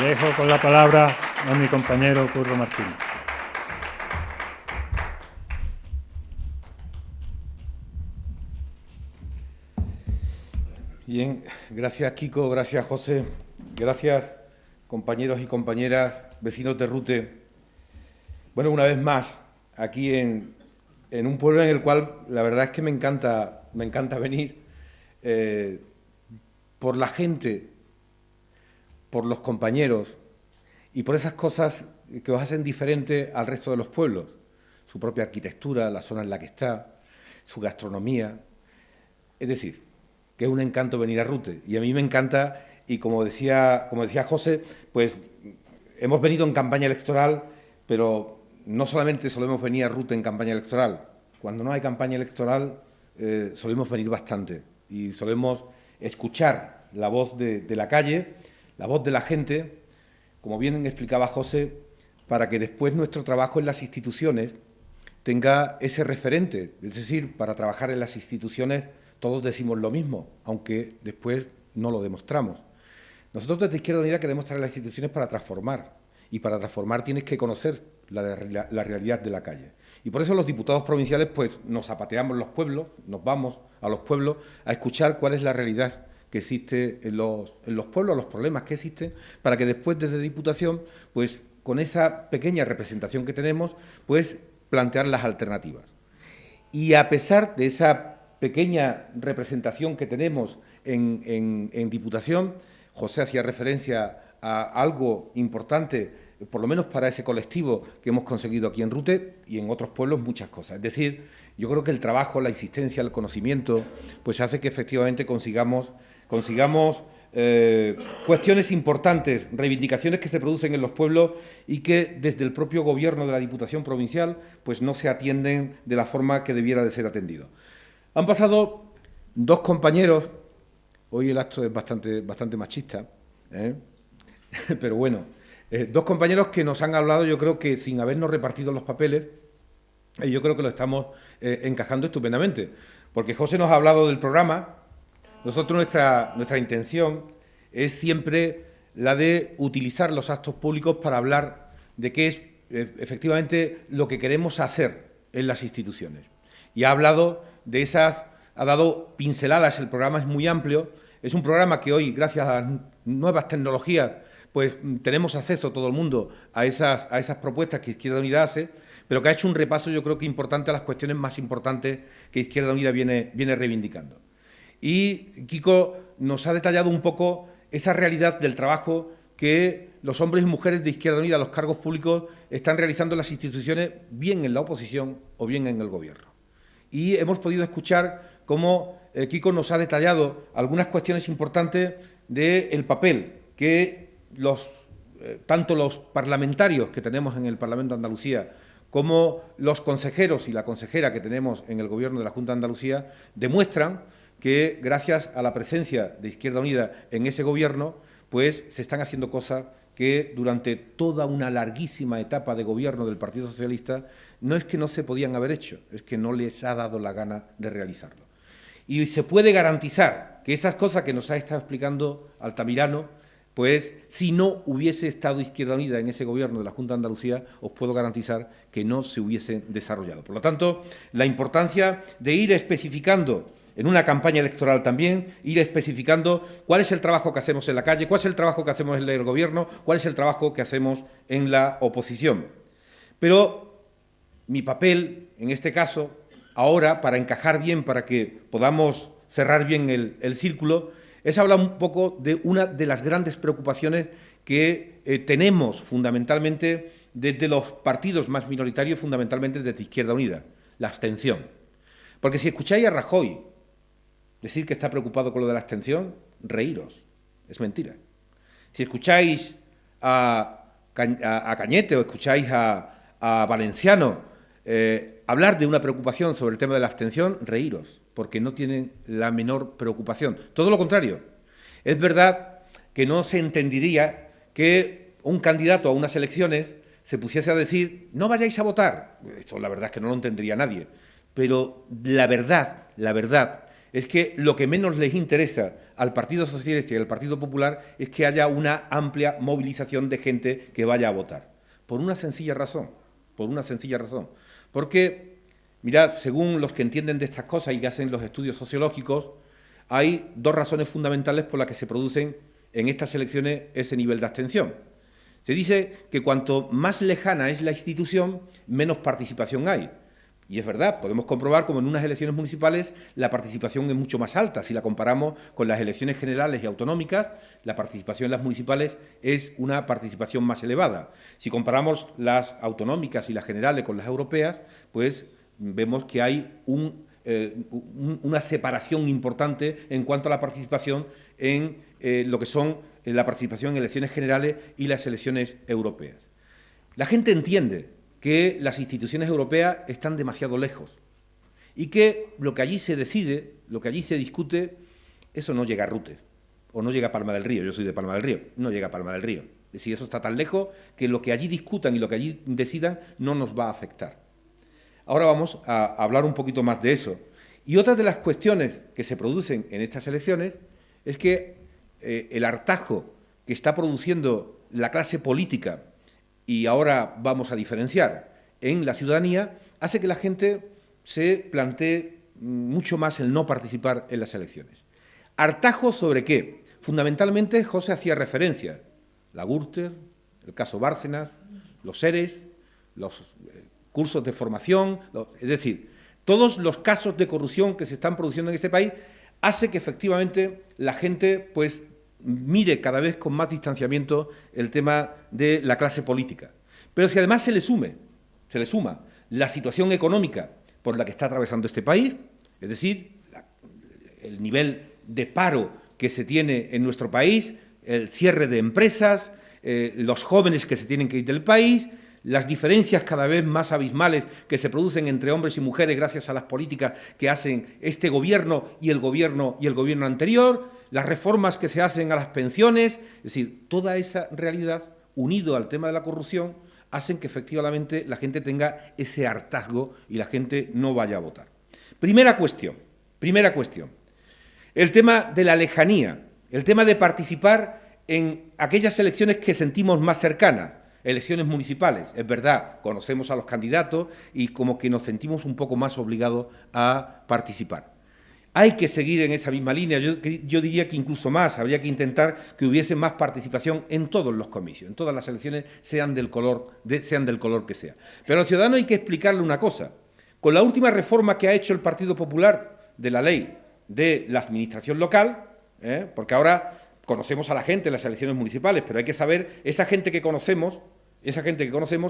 Dejo con la palabra a mi compañero Curro Martínez. Bien, gracias Kiko, gracias José, gracias compañeros y compañeras, vecinos de Rute. Bueno, una vez más, aquí en un pueblo en el cual la verdad es que me encanta venir por la gente, por los compañeros y por esas cosas que os hacen diferente al resto de los pueblos. Su propia arquitectura, la zona en la que está, su gastronomía. Es decir, que es un encanto venir a Rute. Y a mí me encanta, y como decía José, pues hemos venido en campaña electoral, pero no solamente solemos venir a Rute en campaña electoral. Cuando no hay campaña electoral, solemos venir bastante y solemos escuchar la voz de la calle, la voz de la gente, como bien explicaba José, para que después nuestro trabajo en las instituciones tenga ese referente, es decir, para trabajar en las instituciones Todos decimos lo mismo, aunque después no lo demostramos. Nosotros desde Izquierda Unida queremos traer las instituciones para transformar, y para transformar tienes que conocer la realidad de la calle. Y por eso los diputados provinciales pues nos zapateamos los pueblos, nos vamos a los pueblos a escuchar cuál es la realidad que existe en los pueblos, los problemas que existen, para que después desde Diputación, pues con esa pequeña representación que tenemos, pues plantear las alternativas. Y a pesar de esa pequeña representación que tenemos en Diputación, José hacía referencia a algo importante, por lo menos para ese colectivo que hemos conseguido aquí en Rute y en otros pueblos muchas cosas. Es decir, yo creo que el trabajo, la insistencia, el conocimiento, pues hace que efectivamente consigamos cuestiones importantes, reivindicaciones que se producen en los pueblos y que desde el propio Gobierno de la Diputación Provincial pues no se atienden de la forma que debiera de ser atendido. Han pasado dos compañeros, hoy el acto es bastante machista, pero bueno, dos compañeros que nos han hablado, yo creo que sin habernos repartido los papeles, yo creo que lo estamos encajando estupendamente, porque José nos ha hablado del programa. Nosotros nuestra intención es siempre la de utilizar los actos públicos para hablar de qué es efectivamente lo que queremos hacer en las instituciones. Y ha hablado de ha dado pinceladas, el programa es muy amplio, es un programa que hoy, gracias a las nuevas tecnologías, pues tenemos acceso todo el mundo a esas propuestas que Izquierda Unida hace, pero que ha hecho un repaso, yo creo que importante, a las cuestiones más importantes que Izquierda Unida viene reivindicando. Y Kiko nos ha detallado un poco esa realidad del trabajo que los hombres y mujeres de Izquierda Unida, los cargos públicos, están realizando en las instituciones, bien en la oposición o bien en el Gobierno. Y hemos podido escuchar cómo Kiko nos ha detallado algunas cuestiones importantes del papel que tanto los parlamentarios que tenemos en el Parlamento de Andalucía como los consejeros y la consejera que tenemos en el Gobierno de la Junta de Andalucía demuestran que gracias a la presencia de Izquierda Unida en ese Gobierno, pues se están haciendo cosas que durante toda una larguísima etapa de gobierno del Partido Socialista no es que no se podían haber hecho, es que no les ha dado la gana de realizarlo. Y se puede garantizar que esas cosas que nos ha estado explicando Altamirano, pues si no hubiese estado Izquierda Unida en ese Gobierno de la Junta de Andalucía, os puedo garantizar que no se hubiesen desarrollado. Por lo tanto, la importancia de ir especificando en una campaña electoral también, ir especificando cuál es el trabajo que hacemos en la calle, cuál es el trabajo que hacemos en el Gobierno, cuál es el trabajo que hacemos en la oposición. Pero mi papel, en este caso, ahora, para encajar bien, para que podamos cerrar bien el círculo, es hablar un poco de una de las grandes preocupaciones que tenemos fundamentalmente desde los partidos más minoritarios, fundamentalmente desde Izquierda Unida, la abstención. Porque si escucháis a Rajoy decir que está preocupado con lo de la abstención, reíros, es mentira. Si escucháis a Cañete o escucháis a Valenciano hablar de una preocupación sobre el tema de la abstención, reíros, porque no tienen la menor preocupación. Todo lo contrario. Es verdad que no se entendería que un candidato a unas elecciones se pusiese a decir no vayáis a votar. Esto la verdad es que no lo entendería nadie. Pero la verdad es que lo que menos les interesa al Partido Socialista y al Partido Popular es que haya una amplia movilización de gente que vaya a votar. Por una sencilla razón. Porque, mirad, según los que entienden de estas cosas y que hacen los estudios sociológicos, hay dos razones fundamentales por las que se producen en estas elecciones ese nivel de abstención. Se dice que cuanto más lejana es la institución, menos participación hay. Y es verdad, podemos comprobar como en unas elecciones municipales la participación es mucho más alta. Si la comparamos con las elecciones generales y autonómicas, la participación en las municipales es una participación más elevada. Si comparamos las autonómicas y las generales con las europeas, pues vemos que hay una separación importante en cuanto a la participación en lo que son la participación en elecciones generales y las elecciones europeas. La gente entiende que las instituciones europeas están demasiado lejos y que lo que allí se decide, lo que allí se discute, eso no llega a Rute o no llega a Palma del Río. Yo soy de Palma del Río, no llega a Palma del Río. Es decir, eso está tan lejos que lo que allí discutan y lo que allí decidan no nos va a afectar. Ahora vamos a hablar un poquito más de eso Y otra de las cuestiones que se producen en estas elecciones es que el hartazgo que está produciendo la clase política, y ahora vamos a diferenciar, en la ciudadanía, hace que la gente se plantee mucho más el no participar en las elecciones. ¿Hartazgo sobre qué? Fundamentalmente, José hacía referencia, la Gürtel, el caso Bárcenas, los ERES, los cursos de formación, es decir, todos los casos de corrupción que se están produciendo en este país hace que efectivamente la gente pues mire cada vez con más distanciamiento el tema de la clase política. Pero si además se le suma la situación económica por la que está atravesando este país, es decir, el nivel de paro que se tiene en nuestro país, el cierre de empresas, los jóvenes que se tienen que ir del país, las diferencias cada vez más abismales que se producen entre hombres y mujeres gracias a las políticas que hacen este gobierno y el gobierno anterior, las reformas que se hacen a las pensiones, es decir, toda esa realidad, unido al tema de la corrupción, hacen que efectivamente la gente tenga ese hartazgo y la gente no vaya a votar. Primera cuestión, el tema de la lejanía, el tema de participar en aquellas elecciones que sentimos más cercanas, elecciones municipales. Es verdad, conocemos a los candidatos y como que nos sentimos un poco más obligados a participar. Hay que seguir en esa misma línea, yo diría que incluso más, habría que intentar que hubiese más participación en todos los comicios, en todas las elecciones, sean del color que sea. Pero al ciudadano hay que explicarle una cosa. Con la última reforma que ha hecho el Partido Popular de la ley de la administración local, porque ahora conocemos a la gente en las elecciones municipales, pero hay que saber, esa gente que conocemos,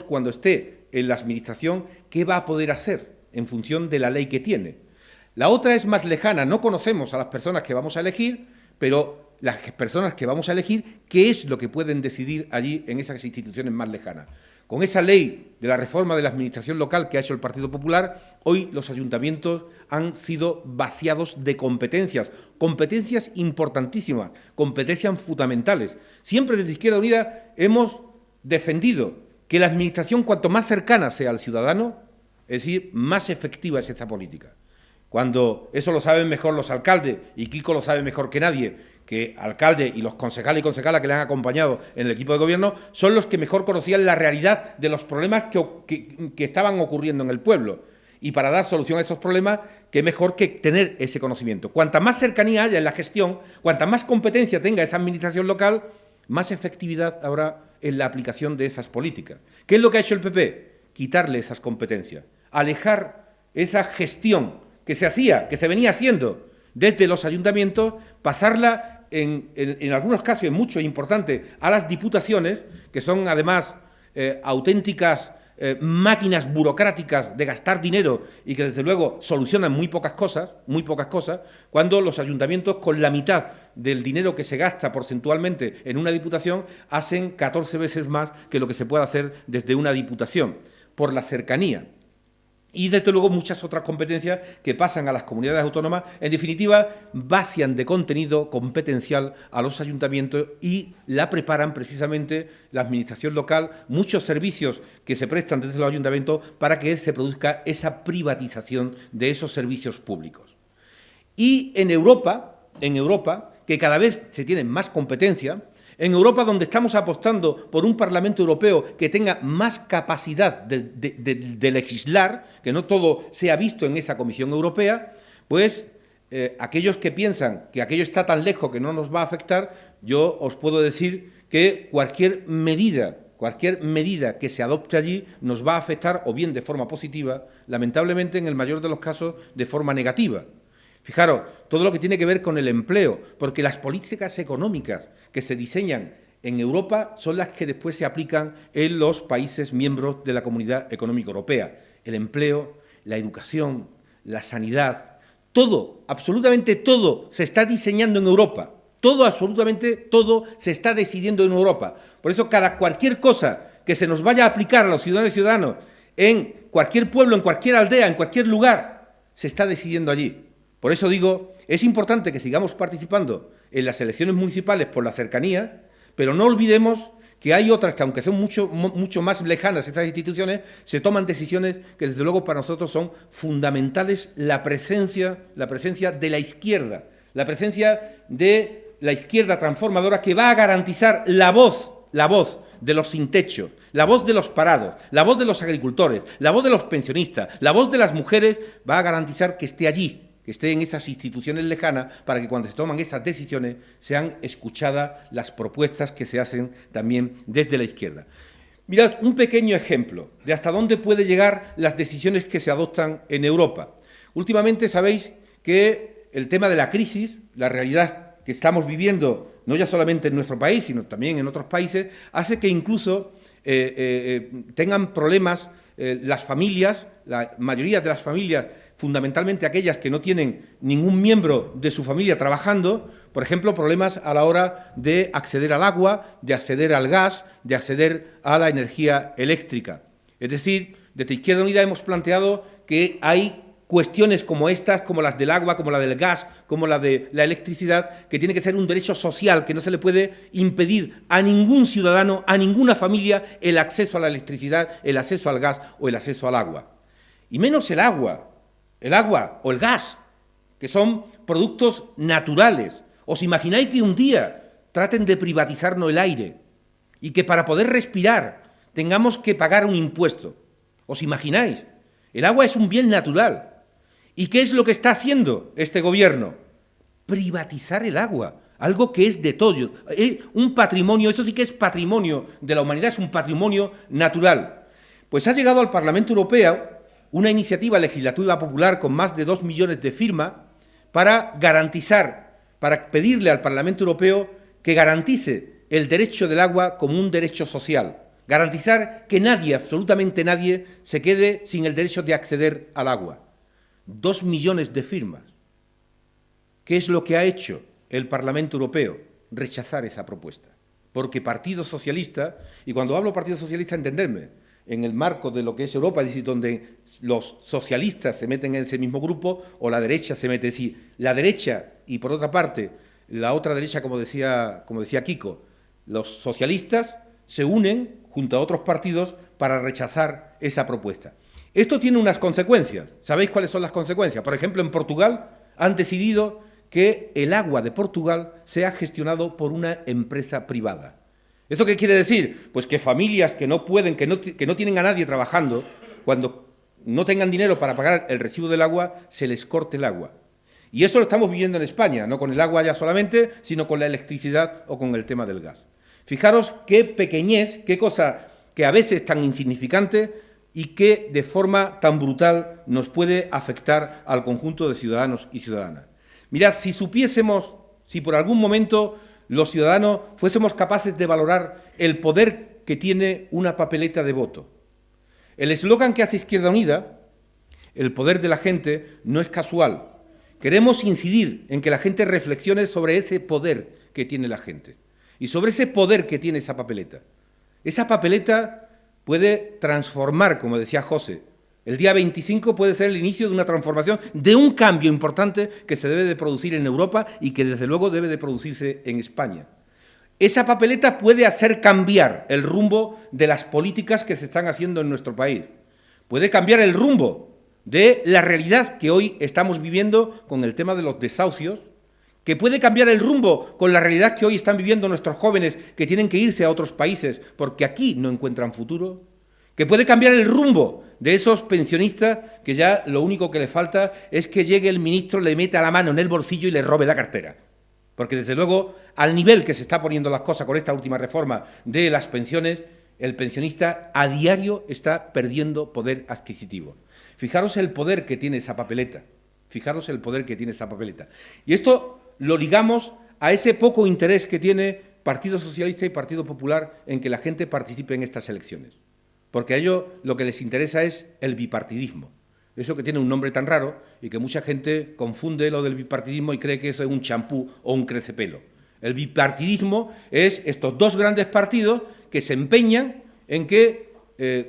cuando esté en la administración, ¿qué va a poder hacer en función de la ley que tiene? La otra es más lejana, no conocemos a las personas que vamos a elegir, pero las personas que vamos a elegir, ¿qué es lo que pueden decidir allí en esas instituciones más lejanas? Con esa ley de la reforma de la administración local que ha hecho el Partido Popular, hoy los ayuntamientos han sido vaciados de competencias importantísimas, competencias fundamentales. Siempre desde Izquierda Unida hemos defendido que la administración, cuanto más cercana sea al ciudadano, es decir, más efectiva es esta política. Cuando eso lo saben mejor los alcaldes, y Kiko lo sabe mejor que nadie, que alcalde y los concejales y concejalas que le han acompañado en el equipo de gobierno son los que mejor conocían la realidad de los problemas que estaban ocurriendo en el pueblo. Y para dar solución a esos problemas, qué mejor que tener ese conocimiento. Cuanta más cercanía haya en la gestión, cuanta más competencia tenga esa administración local, más efectividad habrá en la aplicación de esas políticas. ¿Qué es lo que ha hecho el PP? Quitarle esas competencias, alejar esa gestión que se venía haciendo desde los ayuntamientos, pasarla en algunos casos, en muchos importantes, a las diputaciones, que son además auténticas máquinas burocráticas de gastar dinero y que desde luego solucionan muy pocas cosas, cuando los ayuntamientos con la mitad del dinero que se gasta porcentualmente en una diputación hacen 14 veces más que lo que se puede hacer desde una diputación, por la cercanía. Y, desde luego, muchas otras competencias que pasan a las comunidades autónomas, en definitiva, vacian de contenido competencial a los ayuntamientos y la preparan precisamente la administración local, muchos servicios que se prestan desde los ayuntamientos para que se produzca esa privatización de esos servicios públicos. Y en Europa, que cada vez se tienen más competencia, en Europa, donde estamos apostando por un Parlamento Europeo que tenga más capacidad de legislar, que no todo sea visto en esa Comisión Europea, pues aquellos que piensan que aquello está tan lejos que no nos va a afectar, yo os puedo decir que cualquier medida que se adopte allí nos va a afectar o bien de forma positiva, lamentablemente en el mayor de los casos de forma negativa. Fijaros, todo lo que tiene que ver con el empleo, porque las políticas económicas que se diseñan en Europa son las que después se aplican en los países miembros de la Comunidad Económica Europea. El empleo, la educación, la sanidad, todo, absolutamente todo se está diseñando en Europa. Todo, absolutamente todo se está decidiendo en Europa. Por eso cualquier cosa que se nos vaya a aplicar a los ciudadanos y ciudadanos en cualquier pueblo, en cualquier aldea, en cualquier lugar, se está decidiendo allí. Por eso digo, es importante que sigamos participando en las elecciones municipales por la cercanía, pero no olvidemos que hay otras que, aunque son mucho más lejanas estas instituciones, se toman decisiones que, desde luego, para nosotros son fundamentales. La presencia de la izquierda, la presencia de la izquierda transformadora, que va a garantizar la voz de los sin techo, la voz de los parados, la voz de los agricultores, la voz de los pensionistas, la voz de las mujeres, va a garantizar que esté allí, que esté en esas instituciones lejanas, para que cuando se toman esas decisiones sean escuchadas las propuestas que se hacen también desde la izquierda. Mirad, un pequeño ejemplo de hasta dónde puede llegar las decisiones que se adoptan en Europa. Últimamente sabéis que el tema de la crisis, la realidad que estamos viviendo, no ya solamente en nuestro país, sino también en otros países, hace que incluso tengan problemas las familias, la mayoría de las familias, fundamentalmente aquellas que no tienen ningún miembro de su familia trabajando, por ejemplo, problemas a la hora de acceder al agua, de acceder al gas, de acceder a la energía eléctrica. Es decir, desde Izquierda Unida hemos planteado que hay cuestiones como estas, como las del agua, como la del gas, como la de la electricidad, que tiene que ser un derecho social, que no se le puede impedir a ningún ciudadano, a ninguna familia, el acceso a la electricidad, el acceso al gas o el acceso al agua. Y menos el agua o el gas, que son productos naturales. ¿Os imagináis que un día traten de privatizarnos el aire y que para poder respirar tengamos que pagar un impuesto? ¿Os imagináis? El agua es un bien natural. ¿Y qué es lo que está haciendo este gobierno? Privatizar el agua, algo que es de todos, un patrimonio, eso sí que es patrimonio de la humanidad, es un patrimonio natural. Pues ha llegado al Parlamento Europeo una iniciativa legislativa popular con más de 2 millones de firmas para garantizar, para pedirle al Parlamento Europeo que garantice el derecho del agua como un derecho social, garantizar que nadie, absolutamente nadie, se quede sin el derecho de acceder al agua. 2 millones de firmas. ¿Qué es lo que ha hecho el Parlamento Europeo? Rechazar esa propuesta. Porque Partido Socialista, y cuando hablo Partido Socialista, entenderme, en el marco de lo que es Europa, es decir, donde los socialistas se meten en ese mismo grupo o la derecha se mete, es decir, la derecha y, por otra parte, la otra derecha, como decía Kiko, los socialistas se unen junto a otros partidos para rechazar esa propuesta. Esto tiene unas consecuencias. ¿Sabéis cuáles son las consecuencias? Por ejemplo, en Portugal han decidido que el agua de Portugal sea gestionado por una empresa privada. ¿Esto qué quiere decir? Pues que familias que no pueden, que no tienen a nadie trabajando, cuando no tengan dinero para pagar el recibo del agua, se les corte el agua. Y eso lo estamos viviendo en España, no con el agua ya solamente, sino con la electricidad o con el tema del gas. Fijaros qué pequeñez, qué cosa que a veces tan insignificante y que de forma tan brutal nos puede afectar al conjunto de ciudadanos y ciudadanas. Mirad, si supiésemos, si por algún momento los ciudadanos fuésemos capaces de valorar el poder que tiene una papeleta de voto. El eslogan que hace Izquierda Unida, el poder de la gente, no es casual. Queremos incidir en que la gente reflexione sobre ese poder que tiene la gente y sobre ese poder que tiene esa papeleta. Esa papeleta puede transformar, como decía José, el día 25 puede ser el inicio de una transformación, de un cambio importante que se debe de producir en Europa y que desde luego debe de producirse en España. Esa papeleta puede hacer cambiar el rumbo de las políticas que se están haciendo en nuestro país. Puede cambiar el rumbo de la realidad que hoy estamos viviendo con el tema de los desahucios, que puede cambiar el rumbo con la realidad que hoy están viviendo nuestros jóvenes que tienen que irse a otros países porque aquí no encuentran futuro, que puede cambiar el rumbo de esos pensionistas que ya lo único que les falta es que llegue el ministro, le meta la mano en el bolsillo y le robe la cartera. Porque desde luego, al nivel que se está poniendo las cosas con esta última reforma de las pensiones, el pensionista a diario está perdiendo poder adquisitivo. Fijaros el poder que tiene esa papeleta. Fijaros el poder que tiene esa papeleta. Y esto lo ligamos a ese poco interés que tiene Partido Socialista y Partido Popular en que la gente participe en estas elecciones. Porque a ellos lo que les interesa es el bipartidismo. Eso que tiene un nombre tan raro y que mucha gente confunde lo del bipartidismo y cree que eso es un champú o un crecepelo. El bipartidismo es estos dos grandes partidos que se empeñan en que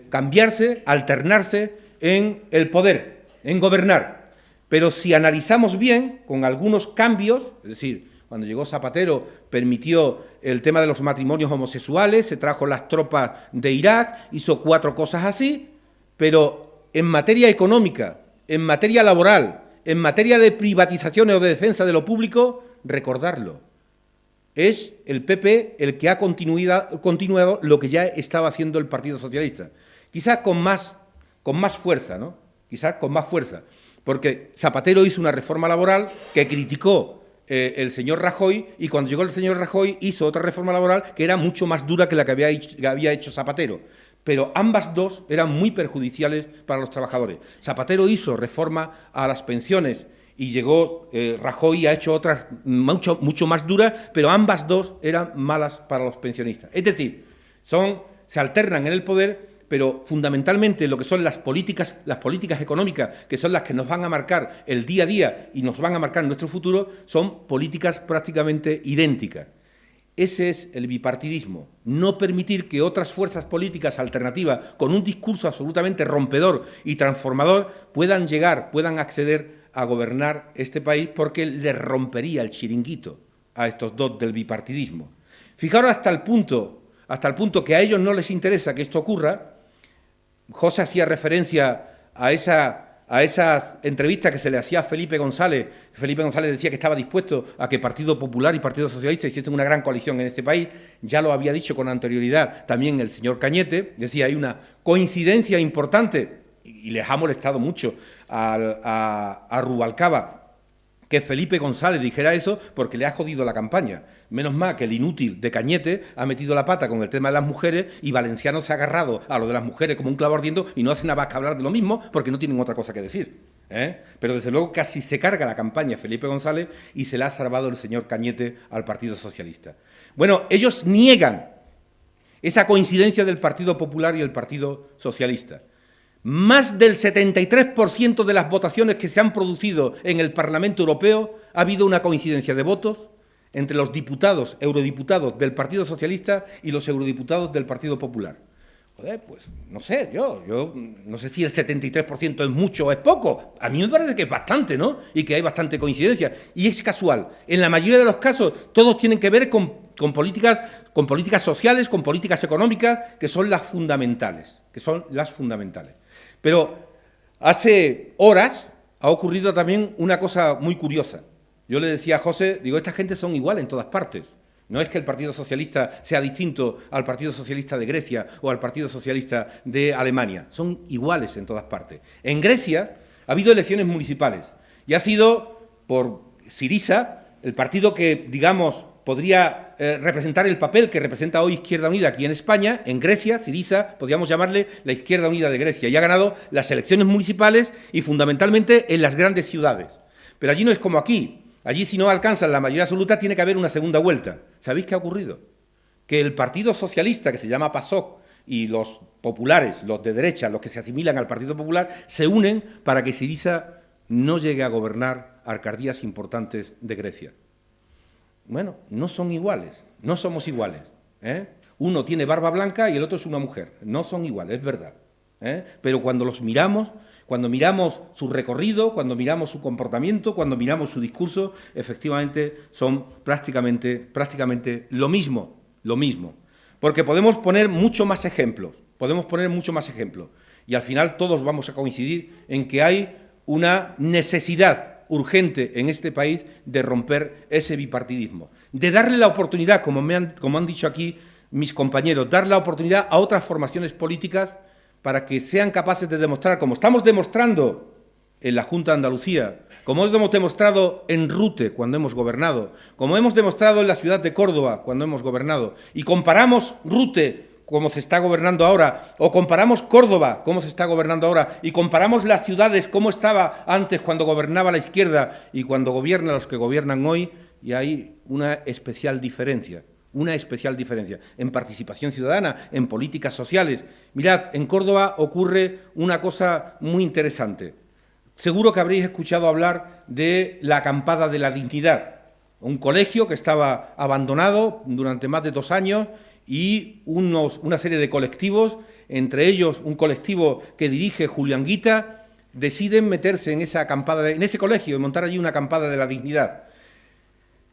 cambiarse, alternarse en el poder, en gobernar. Pero si analizamos bien, con algunos cambios, es decir, cuando llegó Zapatero permitió el tema de los matrimonios homosexuales, se trajo las tropas de Irak, hizo 4 cosas así, pero en materia económica, en materia laboral, en materia de privatizaciones o de defensa de lo público, recordarlo. Es el PP el que ha continuado lo que ya estaba haciendo el Partido Socialista. Quizás con más fuerza, ¿no? Quizás con más fuerza, porque Zapatero hizo una reforma laboral que criticó el señor Rajoy, y cuando llegó el señor Rajoy hizo otra reforma laboral que era mucho más dura que la que había hecho Zapatero. Pero ambas dos eran muy perjudiciales para los trabajadores. Zapatero hizo reforma a las pensiones y llegó Rajoy y ha hecho otras mucho más duras, pero ambas dos eran malas para los pensionistas. Es decir, se alternan en el poder, pero fundamentalmente lo que son las políticas económicas, que son las que nos van a marcar el día a día y nos van a marcar nuestro futuro, son políticas prácticamente idénticas. Ese es el bipartidismo, no permitir que otras fuerzas políticas alternativas, con un discurso absolutamente rompedor y transformador, puedan acceder a gobernar este país, porque les rompería el chiringuito a estos dos del bipartidismo. Fijaros hasta el punto que a ellos no les interesa que esto ocurra. José hacía referencia a esa entrevista que se le hacía a Felipe González. Felipe González decía que estaba dispuesto a que Partido Popular y Partido Socialista hiciesen una gran coalición en este país. Ya lo había dicho con anterioridad también el señor Cañete. Decía, hay una coincidencia importante, y les ha molestado mucho a Rubalcaba que Felipe González dijera eso, porque le ha jodido la campaña. Menos mal que el inútil de Cañete ha metido la pata con el tema de las mujeres, y Valenciano se ha agarrado a lo de las mujeres como un clavo ardiendo y no hace nada más que hablar de lo mismo, porque no tienen otra cosa que decir. Pero desde luego casi se carga la campaña Felipe González y se la ha salvado el señor Cañete al Partido Socialista. Bueno, ellos niegan esa coincidencia del Partido Popular y el Partido Socialista. Más del 73% de las votaciones que se han producido en el Parlamento Europeo ha habido una coincidencia de votos entre los eurodiputados del Partido Socialista y los eurodiputados del Partido Popular. Joder, pues no sé, yo no sé si el 73% es mucho o es poco. A mí me parece que es bastante, ¿no? Y que hay bastante coincidencia. Y es casual. En la mayoría de los casos todos tienen que ver con políticas sociales, con políticas económicas, que son las fundamentales. Pero hace horas ha ocurrido también una cosa muy curiosa. Yo le decía a José, digo, esta gente son iguales en todas partes. No es que el Partido Socialista sea distinto al Partido Socialista de Grecia o al Partido Socialista de Alemania. Son iguales en todas partes. En Grecia ha habido elecciones municipales y ha sido por Syriza, el partido que, digamos, podría representar el papel que representa hoy Izquierda Unida aquí en España. En Grecia, Syriza, podríamos llamarle la Izquierda Unida de Grecia, y ha ganado las elecciones municipales y fundamentalmente en las grandes ciudades. Pero allí no es como aquí. Allí, si no alcanzan la mayoría absoluta, tiene que haber una segunda vuelta. ¿Sabéis qué ha ocurrido? Que el Partido Socialista, que se llama PASOK, y los populares, los de derecha, los que se asimilan al Partido Popular, se unen para que Syriza no llegue a gobernar alcaldías importantes de Grecia. Bueno, no son iguales, no somos iguales. Uno tiene barba blanca y el otro es una mujer. No son iguales, es verdad. Pero cuando los miramos, cuando miramos su recorrido, cuando miramos su comportamiento, cuando miramos su discurso, efectivamente son prácticamente lo mismo. Porque podemos poner mucho más ejemplos, y al final todos vamos a coincidir en que hay una necesidad urgente en este país de romper ese bipartidismo, de darle la oportunidad, como han dicho aquí mis compañeros, dar la oportunidad a otras formaciones políticas para que sean capaces de demostrar, como estamos demostrando en la Junta de Andalucía, como hemos demostrado en Rute cuando hemos gobernado, como hemos demostrado en la ciudad de Córdoba cuando hemos gobernado, y comparamos Rute como se está gobernando ahora, o comparamos Córdoba como se está gobernando ahora, y comparamos las ciudades como estaba antes cuando gobernaba la izquierda y cuando gobiernan los que gobiernan hoy, y hay una especial diferencia en participación ciudadana, en políticas sociales. Mirad, en Córdoba ocurre una cosa muy interesante. Seguro que habréis escuchado hablar de la Acampada de la Dignidad, un colegio que estaba abandonado durante más de 2 años, y una serie de colectivos, entre ellos un colectivo que dirige Julián Guita, deciden meterse en ese colegio y montar allí una acampada de la dignidad.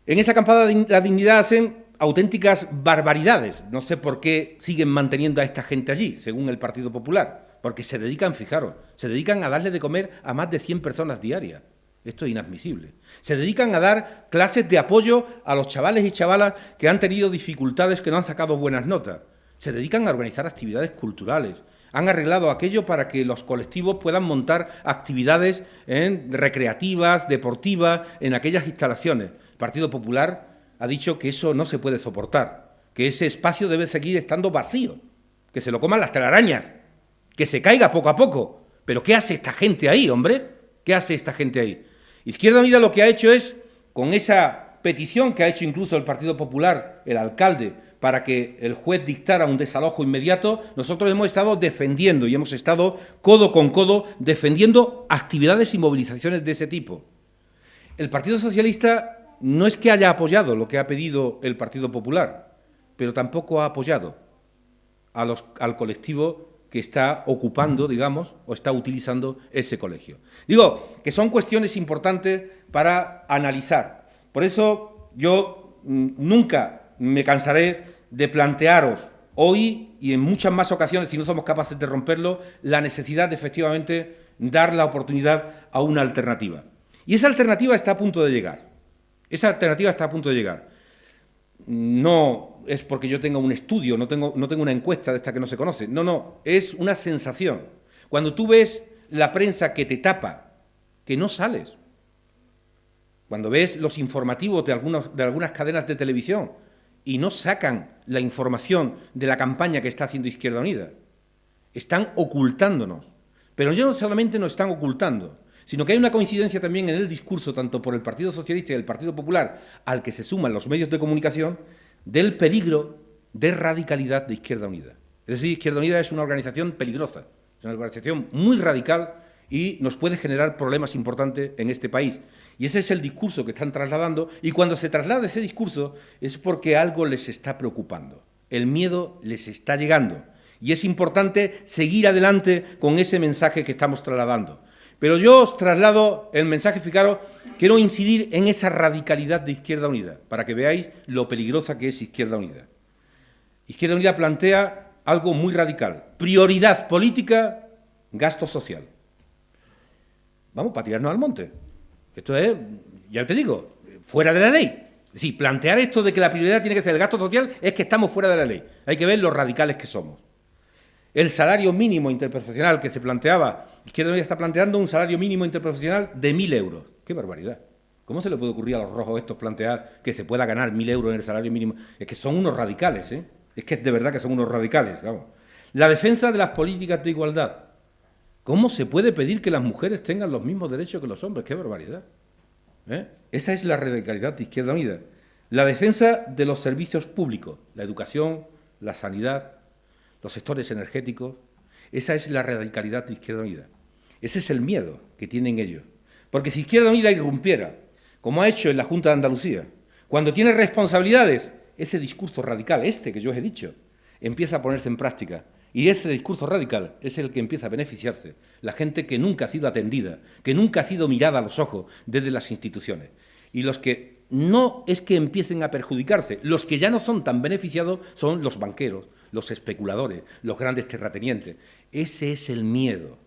En esa acampada de la dignidad hacen auténticas barbaridades. No sé por qué siguen manteniendo a esta gente allí, según el Partido Popular, porque se dedican, fijaros, se dedican a darle de comer a más de 100 personas diarias. Esto es inadmisible. Se dedican a dar clases de apoyo a los chavales y chavalas que han tenido dificultades, que no han sacado buenas notas. Se dedican a organizar actividades culturales. Han arreglado aquello para que los colectivos puedan montar actividades recreativas, deportivas, en aquellas instalaciones. El Partido Popular ha dicho que eso no se puede soportar, que ese espacio debe seguir estando vacío, que se lo coman las telarañas, que se caiga poco a poco. ¿Pero qué hace esta gente ahí, hombre? ¿Qué hace esta gente ahí? Izquierda Unida lo que ha hecho es, con esa petición que ha hecho incluso el Partido Popular, el alcalde, para que el juez dictara un desalojo inmediato, nosotros hemos estado defendiendo y hemos estado codo con codo defendiendo actividades y movilizaciones de ese tipo. El Partido Socialista no es que haya apoyado lo que ha pedido el Partido Popular, pero tampoco ha apoyado al colectivo que está ocupando, digamos, o está utilizando ese colegio. Digo que son cuestiones importantes para analizar. Por eso yo nunca me cansaré de plantearos hoy y en muchas más ocasiones, si no somos capaces de romperlo, la necesidad de efectivamente dar la oportunidad a una alternativa. Y esa alternativa está a punto de llegar. Esa alternativa está a punto de llegar. No es porque yo tenga un estudio, no tengo una encuesta de esta que no se conoce. No, es una sensación. Cuando tú ves la prensa que te tapa, que no sales. Cuando ves los informativos de algunas cadenas de televisión y no sacan la información de la campaña que está haciendo Izquierda Unida. Están ocultándonos. Pero no solamente nos están ocultando, sino que hay una coincidencia también en el discurso, tanto por el Partido Socialista y el Partido Popular, al que se suman los medios de comunicación, del peligro de radicalidad de Izquierda Unida. Es decir, Izquierda Unida es una organización peligrosa, es una organización muy radical y nos puede generar problemas importantes en este país. Y ese es el discurso que están trasladando, y cuando se traslada ese discurso es porque algo les está preocupando. El miedo les está llegando y es importante seguir adelante con ese mensaje que estamos trasladando. Pero yo os traslado el mensaje, fijaros, quiero incidir en esa radicalidad de Izquierda Unida, para que veáis lo peligrosa que es Izquierda Unida. Izquierda Unida plantea algo muy radical. Prioridad política, gasto social. Vamos, para tirarnos al monte. Esto es, ya te digo, fuera de la ley. Es decir, plantear esto de que la prioridad tiene que ser el gasto social es que estamos fuera de la ley. Hay que ver lo radicales que somos. El salario mínimo interprofesional que se planteaba, Izquierda Unida está planteando un salario mínimo interprofesional de 1.000 euros. ¡Qué barbaridad! ¿Cómo se le puede ocurrir a los rojos estos plantear que se pueda ganar 1.000 euros en el salario mínimo? Es que son unos radicales, ¿eh? Es que de verdad que son unos radicales, vamos. La defensa de las políticas de igualdad. ¿Cómo se puede pedir que las mujeres tengan los mismos derechos que los hombres? ¡Qué barbaridad! Esa es la radicalidad de Izquierda Unida. La defensa de los servicios públicos, la educación, la sanidad, los sectores energéticos. Esa es la radicalidad de Izquierda Unida. Ese es el miedo que tienen ellos. Porque si Izquierda Unida irrumpiera, como ha hecho en la Junta de Andalucía, cuando tiene responsabilidades, ese discurso radical, que yo os he dicho, empieza a ponerse en práctica. Y ese discurso radical es el que empieza a beneficiarse. La gente que nunca ha sido atendida, que nunca ha sido mirada a los ojos desde las instituciones. Y los que no es que empiecen a perjudicarse, los que ya no son tan beneficiados son los banqueros, los especuladores, los grandes terratenientes. Ese es el miedo.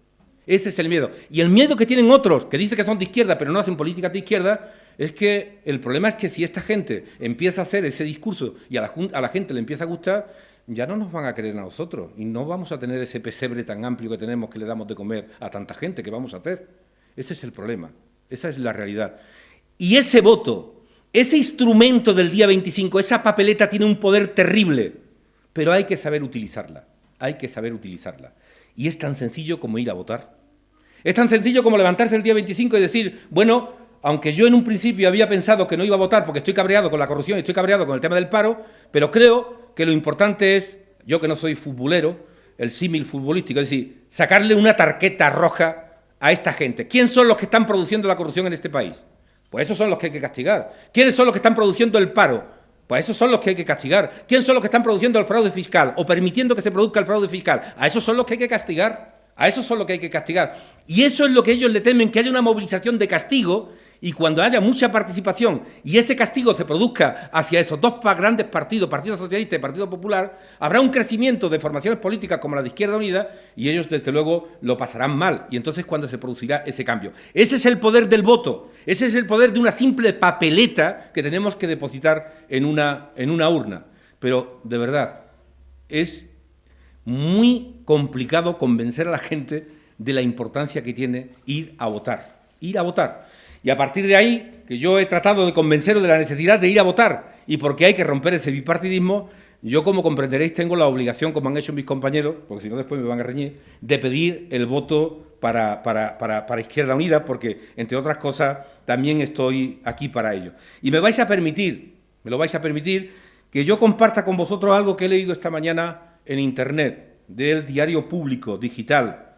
Ese es el miedo. Y el miedo que tienen otros, que dicen que son de izquierda, pero no hacen políticas de izquierda, es que el problema es que si esta gente empieza a hacer ese discurso y a la gente le empieza a gustar, ya no nos van a creer a nosotros y no vamos a tener ese pesebre tan amplio que tenemos que le damos de comer a tanta gente. ¿Qué vamos a hacer? Ese es el problema. Esa es la realidad. Y ese voto, ese instrumento del día 25, esa papeleta tiene un poder terrible, pero hay que saber utilizarla. Hay que saber utilizarla. Y es tan sencillo como ir a votar. Es tan sencillo como levantarse el día 25 y decir, bueno, aunque yo en un principio había pensado que no iba a votar porque estoy cabreado con la corrupción y estoy cabreado con el tema del paro, pero creo que lo importante es, yo que no soy futbolero, el símil futbolístico, es decir, sacarle una tarjeta roja a esta gente. ¿Quién son los que están produciendo la corrupción en este país? Pues esos son los que hay que castigar. ¿Quiénes son los que están produciendo el paro? Pues esos son los que hay que castigar. ¿Quiénes son los que están produciendo el fraude fiscal o permitiendo que se produzca el fraude fiscal? A esos son los que hay que castigar. A esos son los que hay que castigar. Y eso es lo que ellos le temen, que haya una movilización de castigo Y cuando haya mucha participación y ese castigo se produzca hacia esos dos grandes partidos, Partido Socialista y Partido Popular, habrá un crecimiento de formaciones políticas como la de Izquierda Unida y ellos, desde luego, lo pasarán mal. Y entonces, ¿cuándo se producirá ese cambio? Ese es el poder del voto, ese es el poder de una simple papeleta que tenemos que depositar en una urna. Pero, de verdad, es muy complicado convencer a la gente de la importancia que tiene ir a votar. Ir a votar. Y a partir de ahí, que yo he tratado de convenceros de la necesidad de ir a votar y porque hay que romper ese bipartidismo, yo, como comprenderéis, tengo la obligación, como han hecho mis compañeros, porque si no después me van a reñir, de pedir el voto para Izquierda Unida, porque, entre otras cosas, también estoy aquí para ello. Y me lo vais a permitir, que yo comparta con vosotros algo que he leído esta mañana en Internet, del Diario Público Digital,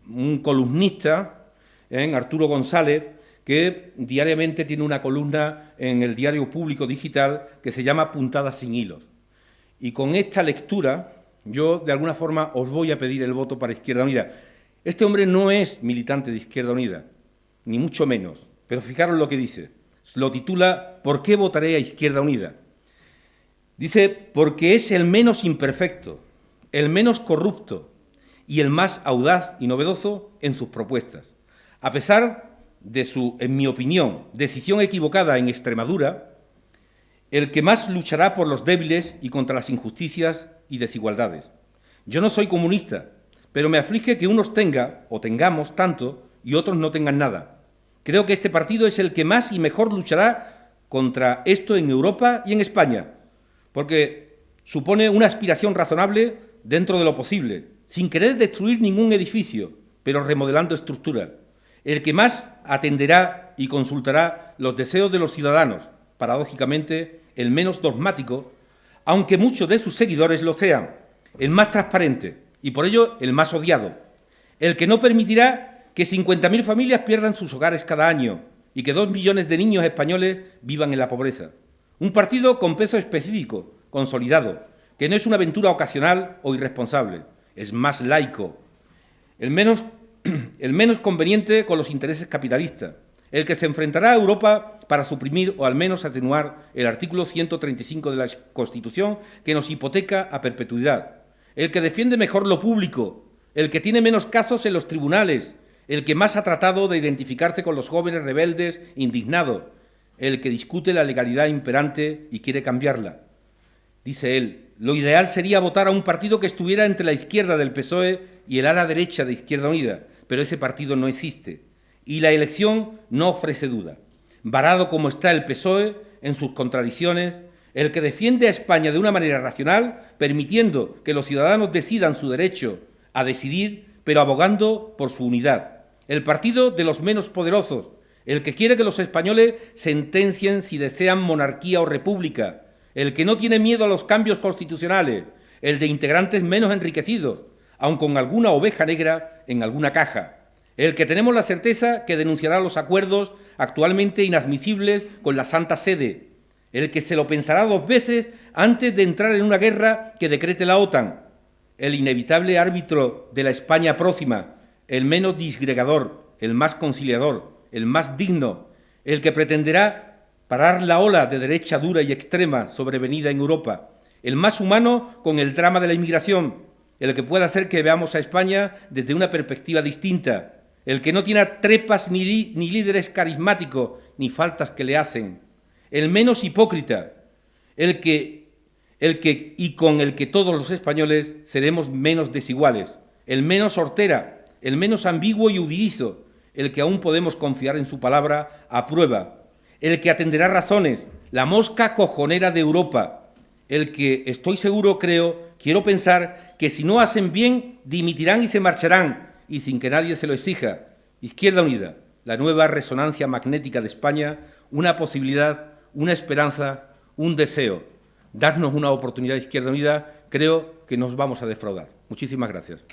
un columnista, Arturo González, que diariamente tiene una columna en el Diario Público Digital que se llama Puntadas sin hilos. Y con esta lectura, yo, de alguna forma, os voy a pedir el voto para Izquierda Unida. Este hombre no es militante de Izquierda Unida, ni mucho menos, pero fijaros lo que dice. Lo titula ¿Por qué votaré a Izquierda Unida? Dice, porque es el menos imperfecto, el menos corrupto y el más audaz y novedoso en sus propuestas. A pesar de su, en mi opinión, decisión equivocada en Extremadura, el que más luchará por los débiles y contra las injusticias y desigualdades. Yo no soy comunista, pero me aflige que unos tengamos tanto y otros no tengan nada. Creo que este partido es el que más y mejor luchará contra esto en Europa y en España, porque supone una aspiración razonable dentro de lo posible, sin querer destruir ningún edificio, pero remodelando estructuras. El que más atenderá y consultará los deseos de los ciudadanos, paradójicamente el menos dogmático, aunque muchos de sus seguidores lo sean, el más transparente y por ello el más odiado, el que no permitirá que 50.000 familias pierdan sus hogares cada año y que 2 millones de niños españoles vivan en la pobreza. Un partido con peso específico, consolidado, que no es una aventura ocasional o irresponsable, es más laico, el menos conveniente con los intereses capitalistas, el que se enfrentará a Europa para suprimir o al menos atenuar el artículo 135 de la Constitución que nos hipoteca a perpetuidad, el que defiende mejor lo público, el que tiene menos casos en los tribunales, el que más ha tratado de identificarse con los jóvenes rebeldes indignados, el que discute la legalidad imperante y quiere cambiarla. Dice él, lo ideal sería votar a un partido que estuviera entre la izquierda del PSOE y el ala derecha de Izquierda Unida, pero ese partido no existe y la elección no ofrece duda. Varado como está el PSOE en sus contradicciones, el que defiende a España de una manera racional, permitiendo que los ciudadanos decidan su derecho a decidir, pero abogando por su unidad. El partido de los menos poderosos, el que quiere que los españoles sentencien si desean monarquía o república, el que no tiene miedo a los cambios constitucionales, el de integrantes menos enriquecidos, aun con alguna oveja negra en alguna caja, el que tenemos la certeza que denunciará los acuerdos actualmente inadmisibles con la Santa Sede, el que se lo pensará 2 veces antes de entrar en una guerra que decrete la OTAN, el inevitable árbitro de la España próxima, el menos disgregador, el más conciliador, el más digno, el que pretenderá parar la ola de derecha dura y extrema sobrevenida en Europa, el más humano con el drama de la inmigración, el que pueda hacer que veamos a España desde una perspectiva distinta, el que no tiene trepas ni líderes carismáticos ni faltas que le hacen, el menos hipócrita, el que y con el que todos los españoles seremos menos desiguales, el menos hortera, el menos ambiguo y huidizo, el que aún podemos confiar en su palabra a prueba, el que atenderá razones, la mosca cojonera de Europa, el que, estoy seguro, quiero pensar que si no hacen bien, dimitirán y se marcharán, y sin que nadie se lo exija. Izquierda Unida, la nueva resonancia magnética de España, una posibilidad, una esperanza, un deseo. Darnos una oportunidad, Izquierda Unida, creo que nos vamos a defraudar. Muchísimas gracias.